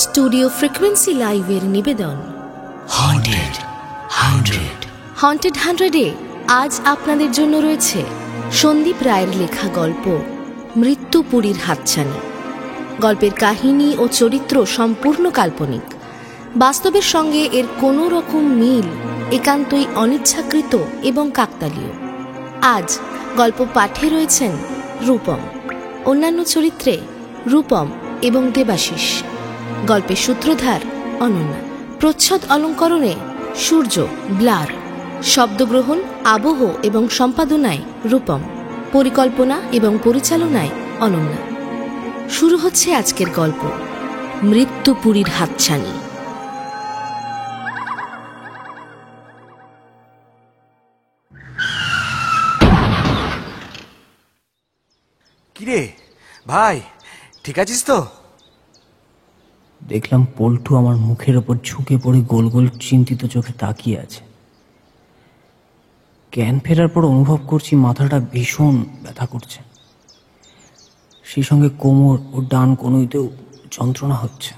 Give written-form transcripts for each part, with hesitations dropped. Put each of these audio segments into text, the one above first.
Studio frequency লাইভের নিবেদন haunted 100-এ আজ আপনাদের জন্য রয়েছে সন্দীপ রায়ের লেখা গল্প মৃত্যুপুরীর হাতছানি। গল্পের কাহিনী ও চরিত্র সম্পূর্ণ কাল্পনিক, বাস্তবের সঙ্গে এর কোনো রকম মিল একান্তই অনিচ্ছাকৃত এবং কাকতালীয়। আজ গল্প পাঠে রয়েছেন রূপম, অন্যান্য চরিত্রে রূপম এবং দেবাশিস, গল্পের সূত্রধার অনন্যা, প্রচ্ছদ অলঙ্করণে সূর্য ব্লার, শব্দগ্রহণ আবহ এবং সম্পাদনায় রূপম, পরিকল্পনা এবং পরিচালনায় অনন্যা। শুরু হচ্ছে আজকের গল্প মৃত্যুপুরীর হাতছানি। কিরে ভাই, ঠিক আছিস তো? দেখলাম পল্টু আমার মুখের ওপর ঝুঁকে পড়ে গোল গোল চিন্তিত চোখে তাকিয়ে আছে। জ্ঞান ফেরার পর অনুভব করছি মাথাটা ভীষণ ব্যথা করছে, সেই সঙ্গে কোমর ও ডান কনুইতেও যন্ত্রণা হচ্ছে।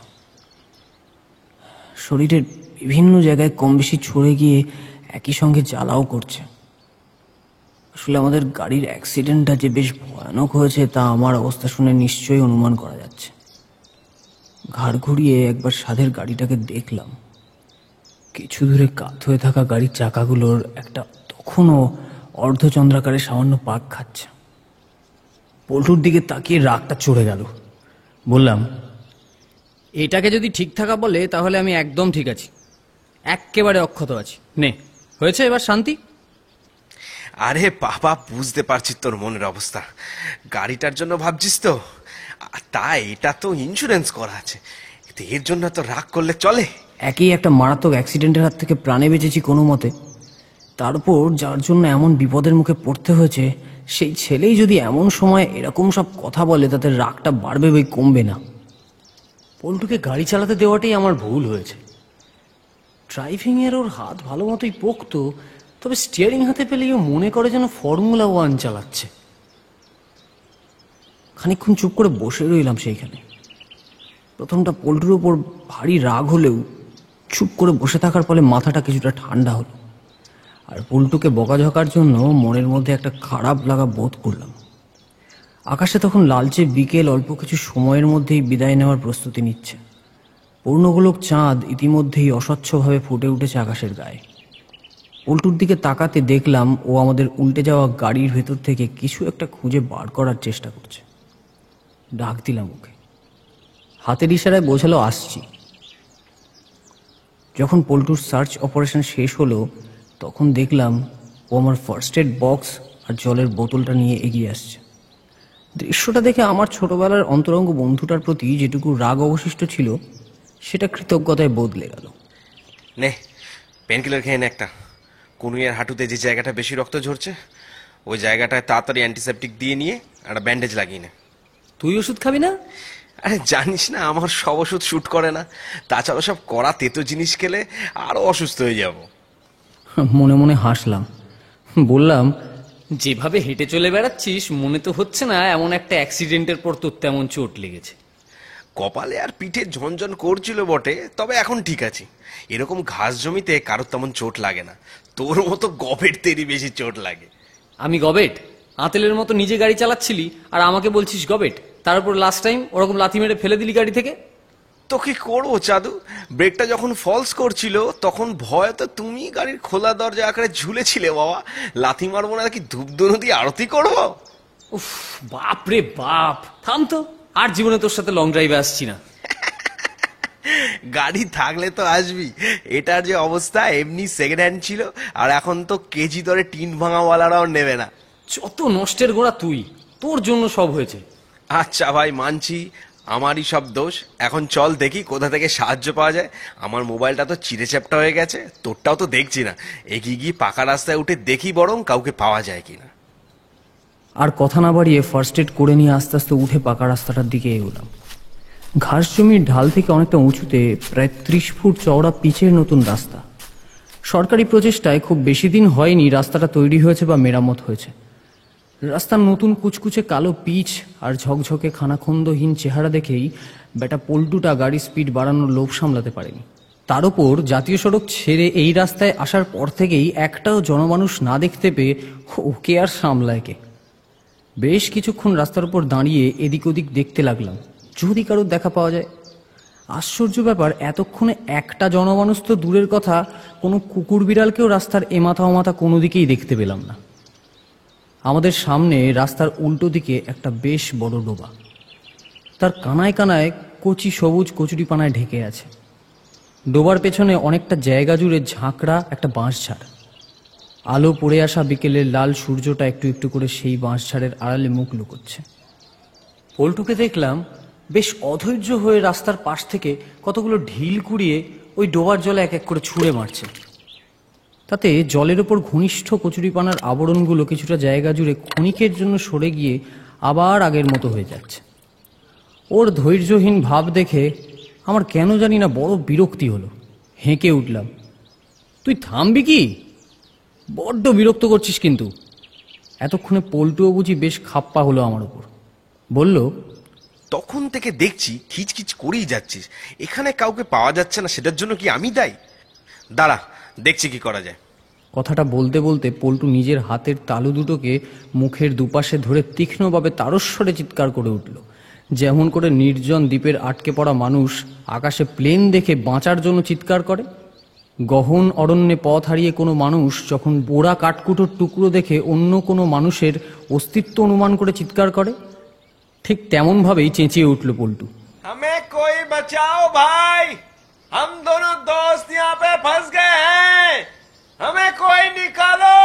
শরীরের বিভিন্ন জায়গায় কম বেশি ছড়ে গিয়ে একই সঙ্গে জ্বালাও করছে। আসলে আমাদের গাড়ির অ্যাক্সিডেন্টটা যে বেশ ভয়ানক হয়েছে তা আমার অবস্থা শুনে নিশ্চয়ই অনুমান করা যাচ্ছে। ঘাড় ঘুরিয়ে একবার সাধের গাড়িটাকে দেখলাম। কিছু দূরে কাত হয়ে থাকা গাড়ির চাকাগুলোর একটা তখনও অর্ধচন্দ্রাকারে সামান্য পাক খাচ্ছে। পল্টুর দিকে তাকিয়ে রাগটা চড়ে গেল। বললাম, এটাকে যদি ঠিক থাকা বলে তাহলে আমি একদম ঠিক আছি, এক্কেবারে অক্ষত আছি। নে, হয়েছে এবার শান্তি? আরে বাবা, বুঝতে পারছি তোর মনের অবস্থা। গাড়িটার জন্য ভাবছিস তো? তাই এটা তো ইন্স্যুরেন্স করা আছে, এর জন্য তো রাগ করলে চলে? একই একটা মারাত্মক অ্যাক্সিডেন্টের হাত থেকে প্রাণে বেঁচেছি কোনো মতে, তারপর যার জন্য এমন বিপদের মুখে পড়তে হয়েছে সেই ছেলেই যদি এমন সময় এরকম সব কথা বলে তাতে রাগটা বাড়বে বই কমবে না। পল্টুকে গাড়ি চালাতে দেওয়াটাই আমার ভুল হয়েছে। ড্রাইভিংয়ের ওর হাত ভালো মতোই পোক্ত, তবে স্টিয়ারিং হাতে পেলেই ও মনে করে যেন ফর্মুলা 1 চালাচ্ছে। খানিকক্ষণ চুপ করে বসে রইলাম সেইখানে। প্রথমটা পল্টুর ওপর ভারী রাগ হলেও চুপ করে বসে থাকার ফলে মাথাটা কিছুটা ঠান্ডা হলো, আর পল্টুকে বকাঝকার জন্য মনের মধ্যে একটা খারাপ লাগা বোধ করলাম। আকাশে তখন লালচে বিকেল অল্প কিছু সময়ের মধ্যেই বিদায় নেওয়ার প্রস্তুতি নিচ্ছে। পূর্ণগোলক চাঁদ ইতিমধ্যেই অস্বচ্ছভাবে ফুটে উঠেছে আকাশের গায়ে। পল্টুর দিকে তাকাতে দেখলাম ও আমাদের উল্টে যাওয়া গাড়ির ভেতর থেকে কিছু একটা খুঁজে বার করার চেষ্টা করছে। ডাক দিলাম ওকে, হাতের ইশারায় বোঝালো আসছি। যখন পল্টুর সার্চ অপারেশন শেষ হলো তখন দেখলাম ও আমার ফার্স্ট এড বক্স আর জলের বোতলটা নিয়ে এগিয়ে আসছে। দৃশ্যটা দেখে আমার ছোটবেলার অন্তরঙ্গ বন্ধুটার প্রতি যেটুকু রাগ অবশিষ্ট ছিল সেটা কৃতজ্ঞতায় বদলে গেল। নে, পেনকিলার খেয়ে নে একটা। কনুইয়ের হাঁটুতে যে জায়গাটা বেশি রক্ত ঝরছে ওই জায়গাটায় তাড়াতাড়ি অ্যান্টিসেপটিক দিয়ে নিয়ে একটা ব্যান্ডেজ লাগিয়ে নে। তুই ওষুধ খাবি না? আরে জানিস না, আমার সব ওষুধ শ্যুট করে না। তাছাড়া সব কড়া তেতো জিনিস খেলে আরো অসুস্থ হয়ে যাব। মনে মনে হাসলাম, বললাম, যেভাবে হেঁটে চলে বেড়াচ্ছিস মনে তো হচ্ছে না এমন একটা অ্যাক্সিডেন্টের পর তোর তেমন চোট লেগেছে। কপালে আর পিঠে ঝনঝন করছিল বটে, তবে এখন ঠিক আছে। এরকম ঘাস জমিতে কারোর তেমন চোট লাগে না, তোর মতো গবেট তেরি বেশি চোট লাগে। আমি গবেট? আঁতেলের মতো নিজে গাড়ি চালাচ্ছিলি আর আমাকে বলছিস গবেট? তার উপর লাস্ট টাইম ওরকম লাথি মেরে ফেলে দিলি গাড়ি থেকে। তো কি করবো চাদু, ব্রেকটা যখন ফলস করছিল তখন ভয় তো তুমি গাড়ির খোলা দরজা আকারে ঝুলেছিলে বাবা। লাথি মারবো না কি ধূপধুনো দিয়ে আরতি করবো? উফ, বাপ রে বাপ, থাম তো, আর জীবনে তোর সাথে লং ড্রাইভে আসছি না। গাড়ি থাকলে তো আসবি। এটার যে অবস্থা এমনি সেকেন্ড হ্যান্ড ছিল, আর এখন তো কেজি দরে টিন ভাঙাওয়ালারাও নেবে না। যত নষ্টের গোড়া তুই, তোর জন্য সব হয়েছে। আচ্ছা ভাই, মানছি আমারই সব দোষ। এখন চল দেখি কোথা থেকে সাহায্য পাওয়া যায়। আমার মোবাইলটা তো চিড়ে চ্যাপটা হয়ে গেছে, তোরটাও তো দেখছি না। এগিয়ে গিয়ে পাকা রাস্তায় উঠে দেখি বরং কাউকে পাওয়া যায় কিনা। আর কথা না বাড়িয়ে ফার্স্ট এড করে নিয়ে আস্তে আস্তে উঠে পাকা রাস্তাটার দিকে এগোলাম। ঘাস জমির ঢাল থেকে অনেকটা উঁচুতে প্রায় 30 ফুট চওড়া পিচের নতুন রাস্তা। সরকারি প্রচেষ্টায় খুব বেশি দিন হয়নি রাস্তাটা তৈরি হয়েছে বা মেরামত হয়েছে। রাস্তার নতুন কুচকুচে কালো পিচ আর ঝকঝকে খানাখন্দহীন চেহারা দেখেই বেটা পল্টুটা গাড়ির স্পিড বাড়ানোর লোভ সামলাতে পারেনি। তার ওপর জাতীয় সড়ক ছেড়ে এই রাস্তায় আসার পর থেকেই একটাও জনমানুষ না দেখতে পেয়ে ওকে আর সামলায় কে। বেশ কিছুক্ষণ রাস্তার উপর দাঁড়িয়ে এদিক ওদিক দেখতে লাগলাম, যদি কারোর দেখা পাওয়া যায়। আশ্চর্য ব্যাপার, এতক্ষণে একটা জনমানুষ তো দূরের কথা, কোনো কুকুর বিড়ালকেও রাস্তার এমাথা ওমাথা কোনো দিকেই দেখতে পেলাম না। আমাদের সামনে রাস্তার উল্টো দিকে একটা বেশ বড় ডোবা, তার কানায় কানায় কচি সবুজ কচুরিপানায় ঢেকে আছে। ডোবার পেছনে অনেকটা জায়গা জুড়ে ঝাঁকড়া একটা বাঁশঝাড়। আলো পড়ে আসা বিকেলের লাল সূর্যটা একটু একটু করে সেই বাঁশঝাড়ের আড়ালে মুখ লুকোচ্ছে। পল্টুকে দেখলাম বেশ অধৈর্য হয়ে রাস্তার পাশ থেকে কতগুলো ঢিল কুড়িয়ে ওই ডোবার জলে এক এক করে ছুঁড়ে মারছে। তাতে জলের ওপর ঘনিষ্ঠ কচুরিপানার আবরণগুলো কিছুটা জায়গা জুড়ে ক্ষণিকের জন্য সরে গিয়ে আবার আগের মতো হয়ে যাচ্ছে। ওর ধৈর্যহীন ভাব দেখে আমার কেন জানি না বড় বিরক্তি হলো। হেঁকে উঠলাম, তুই থামবি কি? বড্ড বিরক্ত করছিস কিন্তু। এতক্ষণে পল্টুও বুঝি বেশ খাপ্পা হলো আমার উপর। বলল, তখন থেকে দেখছি খিচখিচ করেই যাচ্ছিস, এখানে কাউকে পাওয়া যাচ্ছে না, সেটার জন্য কি আমি দায়ী? দাঁড়া, দেখছি কি করা যায়। কথাটা বলতে বলতে পল্টু নিজের হাতের তালু দুটোকে মুখের দুপাশে ধরে তীক্ষ্ণভাবে তারস্বরে চিৎকার করে উঠল, যেমন করে নির্জন দ্বীপের আটকে পড়া মানুষ আকাশে প্লেন দেখে বাঁচার জন্য চিৎকার করে। গহন অরণ্যে পথ হারিয়ে কোনো মানুষ যখন পোড়া কাঠকুটোর টুকরো দেখে অন্য কোনো মানুষের অস্তিত্ব অনুমান করে চিৎকার করে, ঠিক তেমনভাবেই চেঁচিয়ে উঠল পল্টু। हमें कोई बचाओ भाई, हम दोनों दोस्त यहाँ पे फंस गए हैं, हमें कोई निकालो।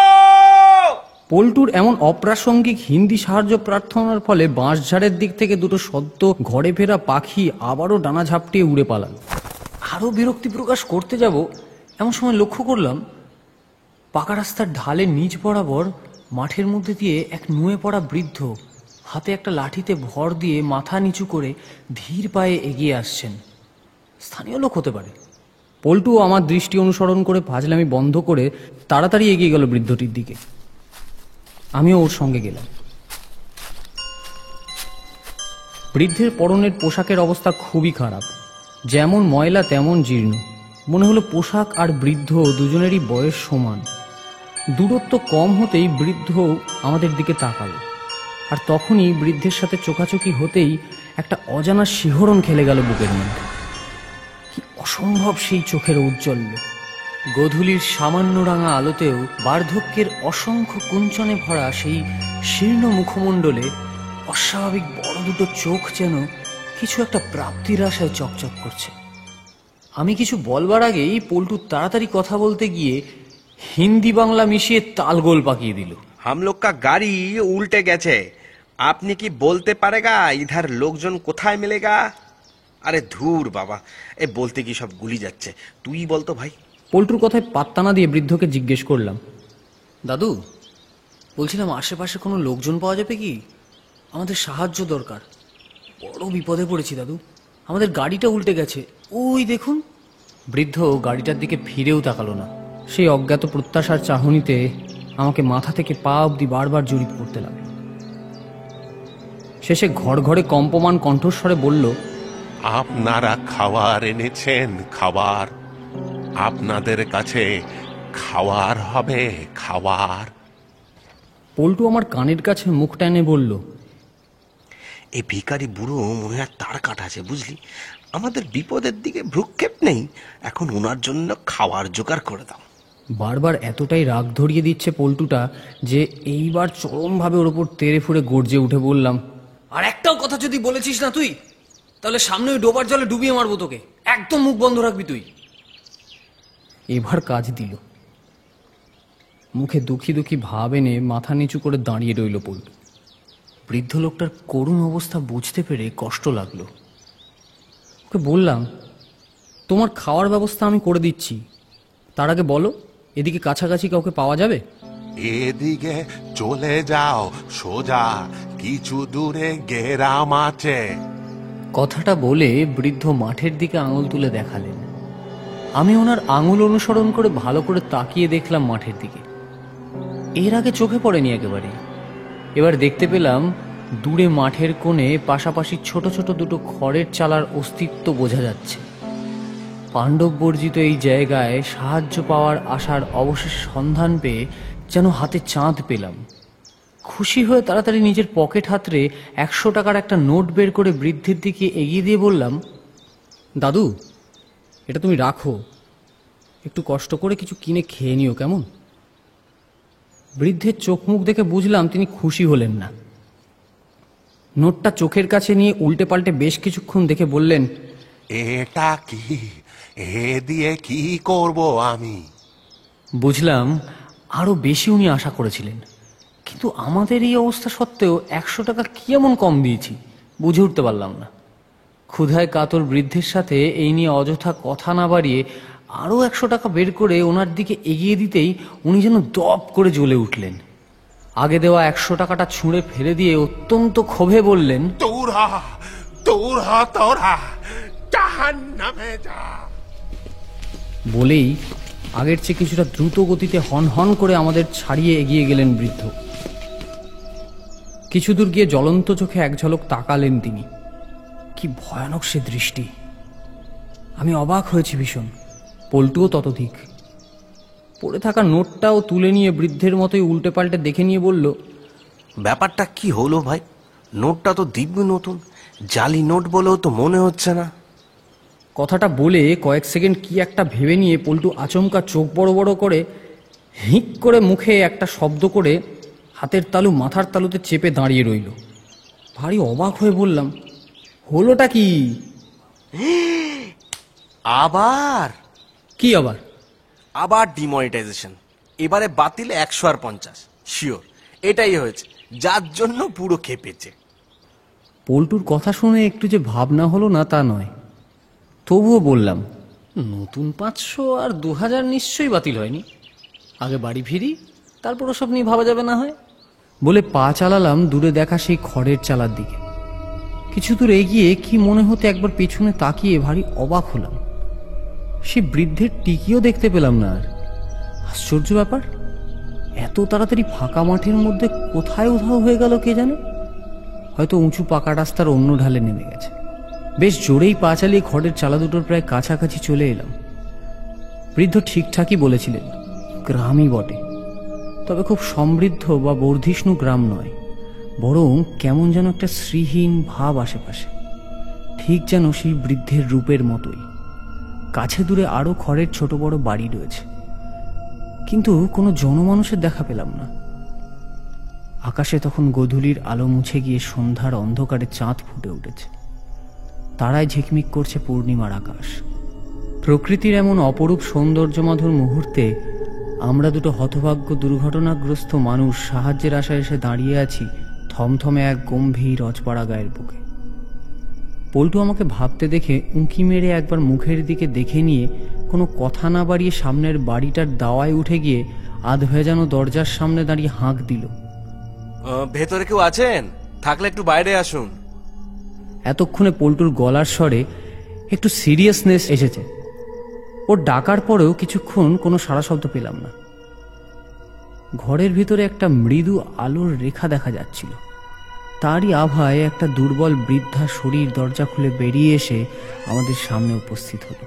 পল্টুর এমন অপ্রাসঙ্গিক হিন্দি সাহায্য প্রার্থনার ফলে বাঁশঝাড়ের দিক থেকে দুটো সদ্য ঘরে ফেরা পাখি আবারও ডানা ঝাপটিয়ে উড়ে পালাল। আরও বিরক্তি প্রকাশ করতে যাব এমন সময় লক্ষ্য করলাম পাকা রাস্তার ঢালে নিচ বরাবর মাঠের মধ্যে দিয়ে এক নুয়ে পড়া বৃদ্ধ হাতে একটা লাঠিতে ভর দিয়ে মাথা নিচু করে ধীর পায়ে এগিয়ে আসছেন। স্থানীয় লোক হতে পারে। পল্টু আমার দৃষ্টি অনুসরণ করে ফাজলামি বন্ধ করে তাড়াতাড়ি এগিয়ে গেল বৃদ্ধটির দিকে। আমিও ওর সঙ্গে গেলাম। বৃদ্ধের পরনের পোশাকের অবস্থা খুবই খারাপ, যেমন ময়লা তেমন জীর্ণ। মনে হলো পোশাক আর বৃদ্ধ দুজনেরই বয়স সমান। দূরত্ব কম হতেই বৃদ্ধ আমাদের দিকে তাকালো, আর তখনই বৃদ্ধের সাথে চোখাচোখি হতেই একটা অজানা শিহরণ খেলে গেল বুকের মধ্যে। কি অসম্ভব সেই চোখের ঔজ্জ্বল্য! গোধূলির সামান্য রাঙা আলোতেও বার্ধক্যের অসংখ্য কুঞ্চনে ভরা সেই শীর্ণ মুখমণ্ডলে অস্বাভাবিক বড় দুটো চোখ যেন কিছু একটা প্রাপ্তির আশায় চকচক করছে। আমি কিছু বলবার আগেই পল্টু তাড়াতাড়ি কথা বলতে গিয়ে হিন্দি বাংলা মিশিয়ে তালগোল পাকিয়ে দিল। हम लोग का गाड़ी उल्टे গেছে, আপনি কি বলতে পারেগা ইধার লোকজন কোথায় মিলেগা? আরে ধুর বাবা, এ বলতে কি সব গুলি যাচ্ছে, তুই বলতো ভাই। পল্টুর কথায় পাত্তা না দিয়ে বৃদ্ধকে জিজ্ঞেস করলাম, দাদু বলছিলাম আশেপাশে কোনো লোকজন পাওয়া যাবে কি? আমাদের সাহায্য দরকার, বড় বিপদে পড়েছি দাদু, আমাদের গাড়িটা উল্টে গেছে, ওই দেখুন। বৃদ্ধ গাড়িটার দিকে ফিরেও তাকালো না। সেই অজ্ঞাত প্রত্যাশার চাহনিতে আমাকে মাথা থেকে পা অবধি বারবার জড়িত করতে লাগলো। শেষে ঘর ঘরে কম্পমান কণ্ঠস্বরে বলল, আপনারা খাবার এনেছেন? খাবার আপনাদের কাছে খাওয়ার হবে, খাবার। পল্টু আমার কানের কাছে মুখ টেনে বলল, এই ভিখারি বুড়ো মনে হয় তার কাটাছে, বুঝলি? আমাদের বিপদের দিকে ভ্রুক্ষেপ নেই, এখন ওনার জন্য খাওয়ার জোগাড় করে দাও। বারবার এতটাই রাগ ধরিয়ে দিচ্ছে পল্টুটা যে এইবার চরমভাবে ওর ওপর তেড়ে ফুড়ে গর্জে উঠে বললাম, আর একটাও কথা যদি বলেছিস না তুই, তাহলে সামনে ওই ডোবার জলে ডুবিয়ে মারবো তোকে, একদম মুখ বন্ধ রাখবি তুই। এবার কাজ দিল। মুখে দুঃখী দুঃখী ভাব এনে মাথা নিচু করে দাঁড়িয়ে রইল পল্টু। বৃদ্ধ লোকটার করুণ অবস্থা বুঝতে পেরে কষ্ট লাগলো। ওকে বললাম, তোমার খাওয়ার ব্যবস্থা আমি করে দিচ্ছি, তার আগে বলো এদিকে কাছাকাছি কাউকে পাওয়া যাবে? এদিকে চলে যাও সোজা, কিছু দূরে গেরাম আছে। কথাটা বলে বৃদ্ধ মাঠের দিকে আঙুল তুলে দেখালেন। আমি ওনার আঙুল অনুসরণ করে ভালো করে তাকিয়ে দেখলাম মাঠের দিকে। এর আগে চোখে পড়েনি একেবারে। এবার দেখতে পেলাম দূরে মাঠের কোণে পাশাপাশি ছোট ছোট দুটো খড়ের চালার অস্তিত্ব বোঝা যাচ্ছে। পাণ্ডব বর্জিত এই জায়গায় সাহায্য পাওয়ার আশার অবশেষ সন্ধান পেয়ে যেন হাতে চাঁদ পেলাম। খুশি হয়ে তাড়াতাড়ি নিজের পকেট হাতড়ে 100 টাকার একটা নোট বের করে বৃদ্ধের দিকে এগিয়ে দিয়ে বললাম, দাদু, এটা তুমি রাখো, একটু কষ্ট করে কিছু কিনে খেয়ে নিও, কেমন? বৃদ্ধের চোখ মুখ দেখে বুঝলাম তিনি খুশি হলেন না। নোটটা চোখের কাছে নিয়ে উল্টে পাল্টে বেশ কিছুক্ষণ দেখে বললেন, এটা কি? এ দিয়ে কি করব আমি? বুঝলাম আরো বেশি উনি আশা করেছিলেন, কিন্তু আমাদের এই অবস্থা সত্ত্বেও 100 টাকা কি এমন কম দিয়েছি বুঝে উঠতে পারলাম না। ক্ষুধায় কাতর বৃদ্ধের সাথে এই নিয়ে অযথা কথা না বাড়িয়ে আরো 100 টাকা বের করে ওনার দিকে এগিয়ে দিতেই উনি যেন দপ করে জ্বলে উঠলেন। আগে দেওয়া 100 টাকাটা ছুঁড়ে ফেলে দিয়ে অত্যন্ত ক্ষোভে বললেন, তোরা জাহান্নামে যা। বলেই আগের চেয়ে কিছুটা দ্রুত গতিতে হন হন করে আমাদের ছাড়িয়ে এগিয়ে গেলেন বৃদ্ধ। কিছু দূর গিয়ে জ্বলন্ত চোখে এক ঝলক তাকালেন তিনি। কি ভয়ানক সে দৃষ্টি! আমি অবাক হয়েছি ভীষণ, পল্টুও ততোধিক। পড়ে থাকা নোটটাও তুলে নিয়ে বৃদ্ধের মতোই উল্টে পাল্টে দেখে নিয়ে বলল, ব্যাপারটা কি হলো ভাই? নোটটা তো দিব্য নতুন, জালি নোট বলেও তো মনে হচ্ছে না। কথাটা বলে কয়েক সেকেন্ড কি একটা ভেবে নিয়ে পল্টু আচমকা চোখ বড় বড় করে হিঁক করে মুখে একটা শব্দ করে হাতের তালু মাথার তালুতে চেপে দাঁড়িয়ে রইল। ভারী অবাক হয়ে বললাম, হলোটা কি? আবার কি আবার? আবার ডিমনিটাইজেশন, এবারে বাতিল 150 শিওর। এটাই হয়েছে যার জন্য পুরো খেপেছে। পল্টুর কথা শুনে একটু যে ভাবনা হলো না তা নয়, তবুও বললাম, নতুন 500 আর 2000 নিশ্চয়ই বাতিল হয়নি। আগে বাড়ি ফিরি, তারপর ওসব নিয়ে ভাবা যাবে না হয়। বলে পা চালালাম দূরে দেখা সেই খড়ের চালার দিকে। কিছু দূর এগিয়ে কি মনে হতে একবার পেছনে তাকিয়ে ভারী অবাক হলাম। সে বৃদ্ধের টিকিও দেখতে পেলাম না। আর আশ্চর্য ব্যাপার, এত তাড়াতাড়ি ফাঁকা মাঠের মধ্যে কোথায় উধাও হয়ে গেল কে জানে। হয়তো উঁচু পাকা রাস্তার অন্য ঢালে নেমে গেছে। বেশ জোরেই পা চালিয়ে খড়ের চালা দুটোর প্রায় কাছাকাছি চলে এলাম। বৃদ্ধ ঠিকঠাকই বলেছিলেন, গ্রামই বটে, তবে খুব সমৃদ্ধ বা বর্ধিষ্ণু গ্রাম নয়, বরং কেমন যেন একটা শ্রীহীন ভাব আশেপাশে, ঠিক যেন সেই বৃদ্ধের রূপের মতোই। কাছে দূরে আরো খড়ের ছোট বড় বাড়ি রয়েছে, কিন্তু কোনো জনমানুষের দেখা পেলাম না। আকাশে তখন গোধূলির আলো মুছে গিয়ে সন্ধ্যার অন্ধকারে চাঁদ ফুটে উঠেছে। তারায় ঝিকমিক করছে পূর্ণিমার আকাশ। প্রকৃতির এমন অপরূপ সৌন্দর্যমধুর মুহূর্তে আমরা দুটো হতভাগ্য দুর্ঘটনাগ্রস্ত মানুষ সাহায্যের আশায় এসে দাঁড়িয়ে আছি থমথমে এক গম্ভীর অজপাড়া গায়ের বুকে। পল্টু আমাকে ভাবতে দেখে উঁকি মেরে একবার মুখের দিকে দেখে নিয়ে কোনো কথা না বাড়িয়ে সামনের বাড়িটার দাওয়ায় উঠে গিয়ে আধ ভেজানো দরজার সামনে দাঁড়িয়ে হাঁক দিল, ভেতরে কেউ আছেন? থাকলে একটু বাইরে আসুন। এতক্ষণে পল্টুর গলার স্বরে একটু সিরিয়াসনেস এসেছে। ওর ডাকার পরেও কিছুক্ষণ কোনো সাড়া শব্দ পেলাম না। ঘরের ভিতরে একটা মৃদু আলোর রেখা দেখা যাচ্ছিল। তারই আভায় একটা দুর্বল বৃদ্ধা শরীর দরজা খুলে বেরিয়ে এসে আমাদের সামনে উপস্থিত হলো।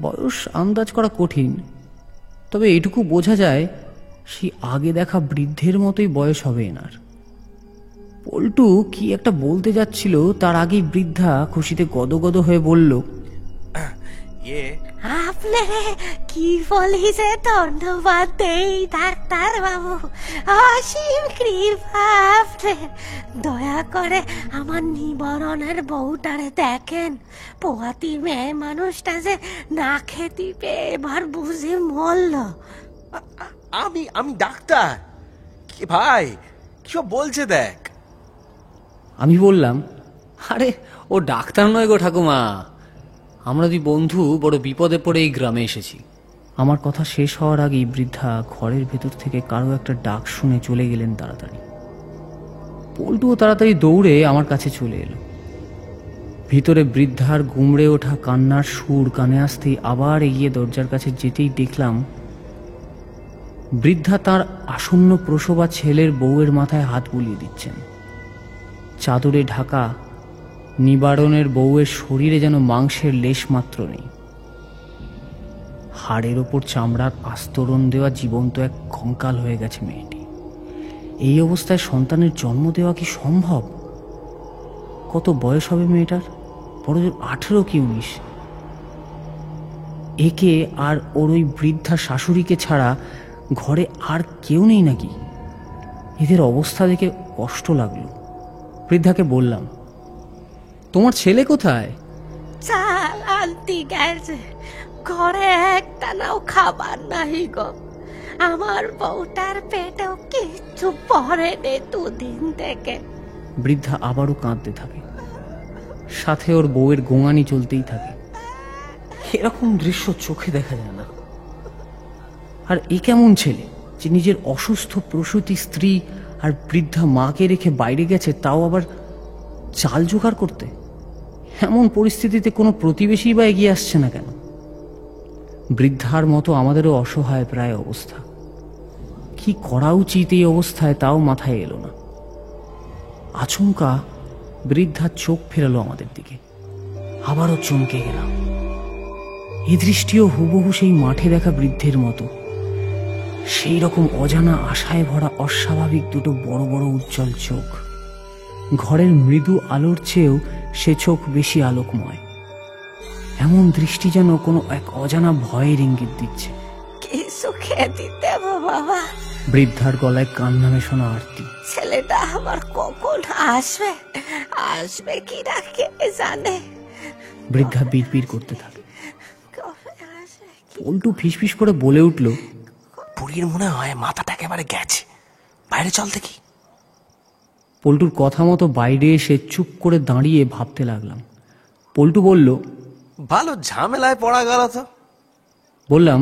বয়স আন্দাজ করা কঠিন, তবে এটুকু বোঝা যায় সেই আগে দেখা বৃদ্ধের মতোই বয়স হবে এনার। পল্টু কি একটা বলতে যাচ্ছিল, তার আগেই বৃদ্ধা খুশিতে গদগদ হয়ে বলল, আপনি কি বলিছে ধন্যবাদ দেই ডাক্তার বাবু, অসীম কৃপা আপনার। দয়া করে আমার নিবারণের বউটারে দেখেন, পোয়াতি মেয়ে মানুষটা যে না খেতে পেয়ে এবার বুঝে মরল। আমি ডাক্তার? কি ভাই, কিসব বলছে দেখ। আমি বললাম, আরে ও ডাক্তার নয় গো ঠাকুমা, আমরা দুই বন্ধু বড় বিপদে পড়ে এই গ্রামে এসেছি। আমার কথা শেষ হওয়ার আগেই বৃদ্ধা ঘরের ভেতর থেকে কারো একটা ডাক শুনে চলে গেলেন তাড়াতাড়ি। পল্টুও তাড়াতাড়ি দৌড়ে আমার কাছে চলে এলো। ভিতরে বৃদ্ধার গুমড়ে ওঠা কান্নার সুর কানে আসতেই আবার এগিয়ে দরজার কাছে যেতেই দেখলাম বৃদ্ধা তার আসন্ন প্রসবা ছেলের বউয়ের মাথায় হাত বুলিয়ে দিচ্ছেন। চাদরে ঢাকা নিবারণের বউয়ের শরীরে যেন মাংসের লেশ মাত্র নেই। হাড়ের ওপর চামড়ার আস্তরণ দেওয়া জীবন্ত এক কঙ্কাল হয়ে গেছে মেয়েটি। এই অবস্থায় সন্তানের জন্ম দেওয়া কি সম্ভব? কত বয়স হবে মেয়েটার? বড় জোর 18 কি 19। একে আর ওর ওই বৃদ্ধা শাশুড়িকে ছাড়া ঘরে আর কেউ নেই নাকি? এদের অবস্থা দেখে কষ্ট লাগলো। বৃদ্ধাকে বললাম, তোমার ছেলে কোথায়? চাল আনতে গেছে, ঘরে একটা নাও খাবার নাই গো। আমার বউটার পেটেও কিচ্ছু পড়েনি দুদিন থেকে। বৃদ্ধা আবারও কাঁদতে থাকে, সাথে ওর বউয়ের গোঙানি চলতেই থাকে। এরকম দৃশ্য চোখে দেখা যায় না। আর এ কেমন ছেলে যে নিজের অসুস্থ প্রসূতি স্ত্রী আর বৃদ্ধা মাকে রেখে বাইরে গেছে, তাও আবার চাল জোগাড় করতে? এমন পরিস্থিতিতে কোনো প্রতিবেশী বা এগিয়ে আসছে না কেন? বৃদ্ধার মতো আমাদেরও অসহায় প্রায় অবস্থা। কি করা উচিত এই অবস্থায় তাও মাথায় এলো না। আচমকা বৃদ্ধা চোখ ফেরালো আমাদের দিকে। আবারও চমকে গেলাম। এ দৃষ্টিও হুবহু সেই মাঠে দেখা বৃদ্ধের মতো। সেই রকম অজানা আশায় ভরা অস্বাভাবিক দুটো বড় বড় উজ্জ্বল চোখ। ঘরের মৃদু আলোর চেয়েও সে চোখ বেশি আলোকময়। এমন দৃষ্টি যেন কোনো এক অজানা ভয়ের ইঙ্গিত দিচ্ছে। কিছু খেতে দেবো বাবা? বৃদ্ধার গলায় কান্না মেশানো আরতি। ছেলেটা আমার কখন আসবে, আসবে কিনা কে জানে। বৃদ্ধা বিড়বিড় করতে থাকে। কবে আসবে? পল্টু ফিসফিস করে বলে উঠল, বুড়ির মনে হয় মাথাটা একেবারে গেছে, বাইরে চল দেখি। পল্টুর কথা মতো বাইরে এসে চুপ করে দাঁড়িয়ে ভাবতে লাগলাম। পল্টু বলল, ভালো ঝামেলায় পড়া গেল তো। বললাম,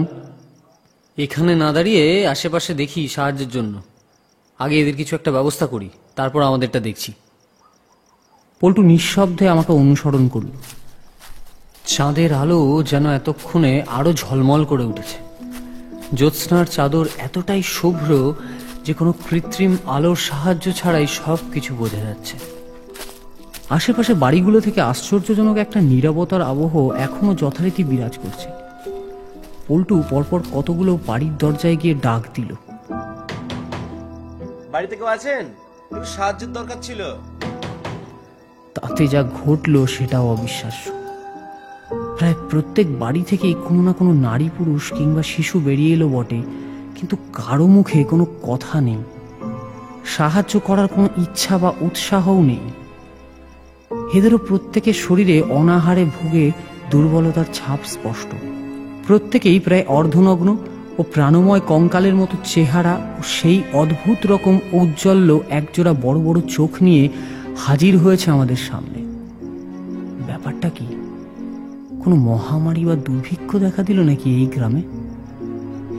এখানে না দাঁড়িয়ে আশেপাশে দেখি সাহায্যের জন্য। আগে এদের কিছু একটা ব্যবস্থা করি, তারপর আমাদেরটা দেখছি। পল্টু নিঃশব্দে আমাকে অনুসরণ করল। চাঁদের আলো যেন এতক্ষণে আরো ঝলমল করে উঠেছে। জ্যোৎস্নার চাদর এতটাই শুভ্র যে কোনো কৃত্রিম আলোর সাহায্য ছাড়াই সব কিছু বোঝা যাচ্ছে। আশেপাশে বাড়িগুলো থেকে আশ্চর্যজনক একটা নীরবতার আবহ এখনো যথারীতি বিরাজ করছে। পল্টু পরপর কতগুলো বাড়ির দরজায় গিয়ে ডাক দিল। বাড়িতে কেউ আছেন? একটু সাহায্যের দরকার ছিল। তাতে যা ঘটল সেটাও অবিশ্বাস্য। প্রায় প্রত্যেক বাড়ি থেকেই কোনো না কোনো নারী পুরুষ কিংবা শিশু বেরিয়ে এলো বটে, কিন্তু কারো মুখে কোনো কথা নেই। সাহায্য করার কোনো ইচ্ছা বা উৎসাহও নেই। এদেরও প্রত্যেকের শরীরে অনাহারে ভুগে দুর্বলতার ছাপ স্পষ্ট। প্রত্যেকেই প্রায় অর্ধনগ্ন ও প্রাণময় কঙ্কালের মতো চেহারা ও সেই অদ্ভুত রকম ঔজ্জ্বল্য একজোড়া বড় বড় চোখ নিয়ে হাজির হয়েছে আমাদের সামনে। ব্যাপারটা কি? কোনো মহামারী বা দুর্ভিক্ষ দেখা দিল নাকি এই গ্রামে?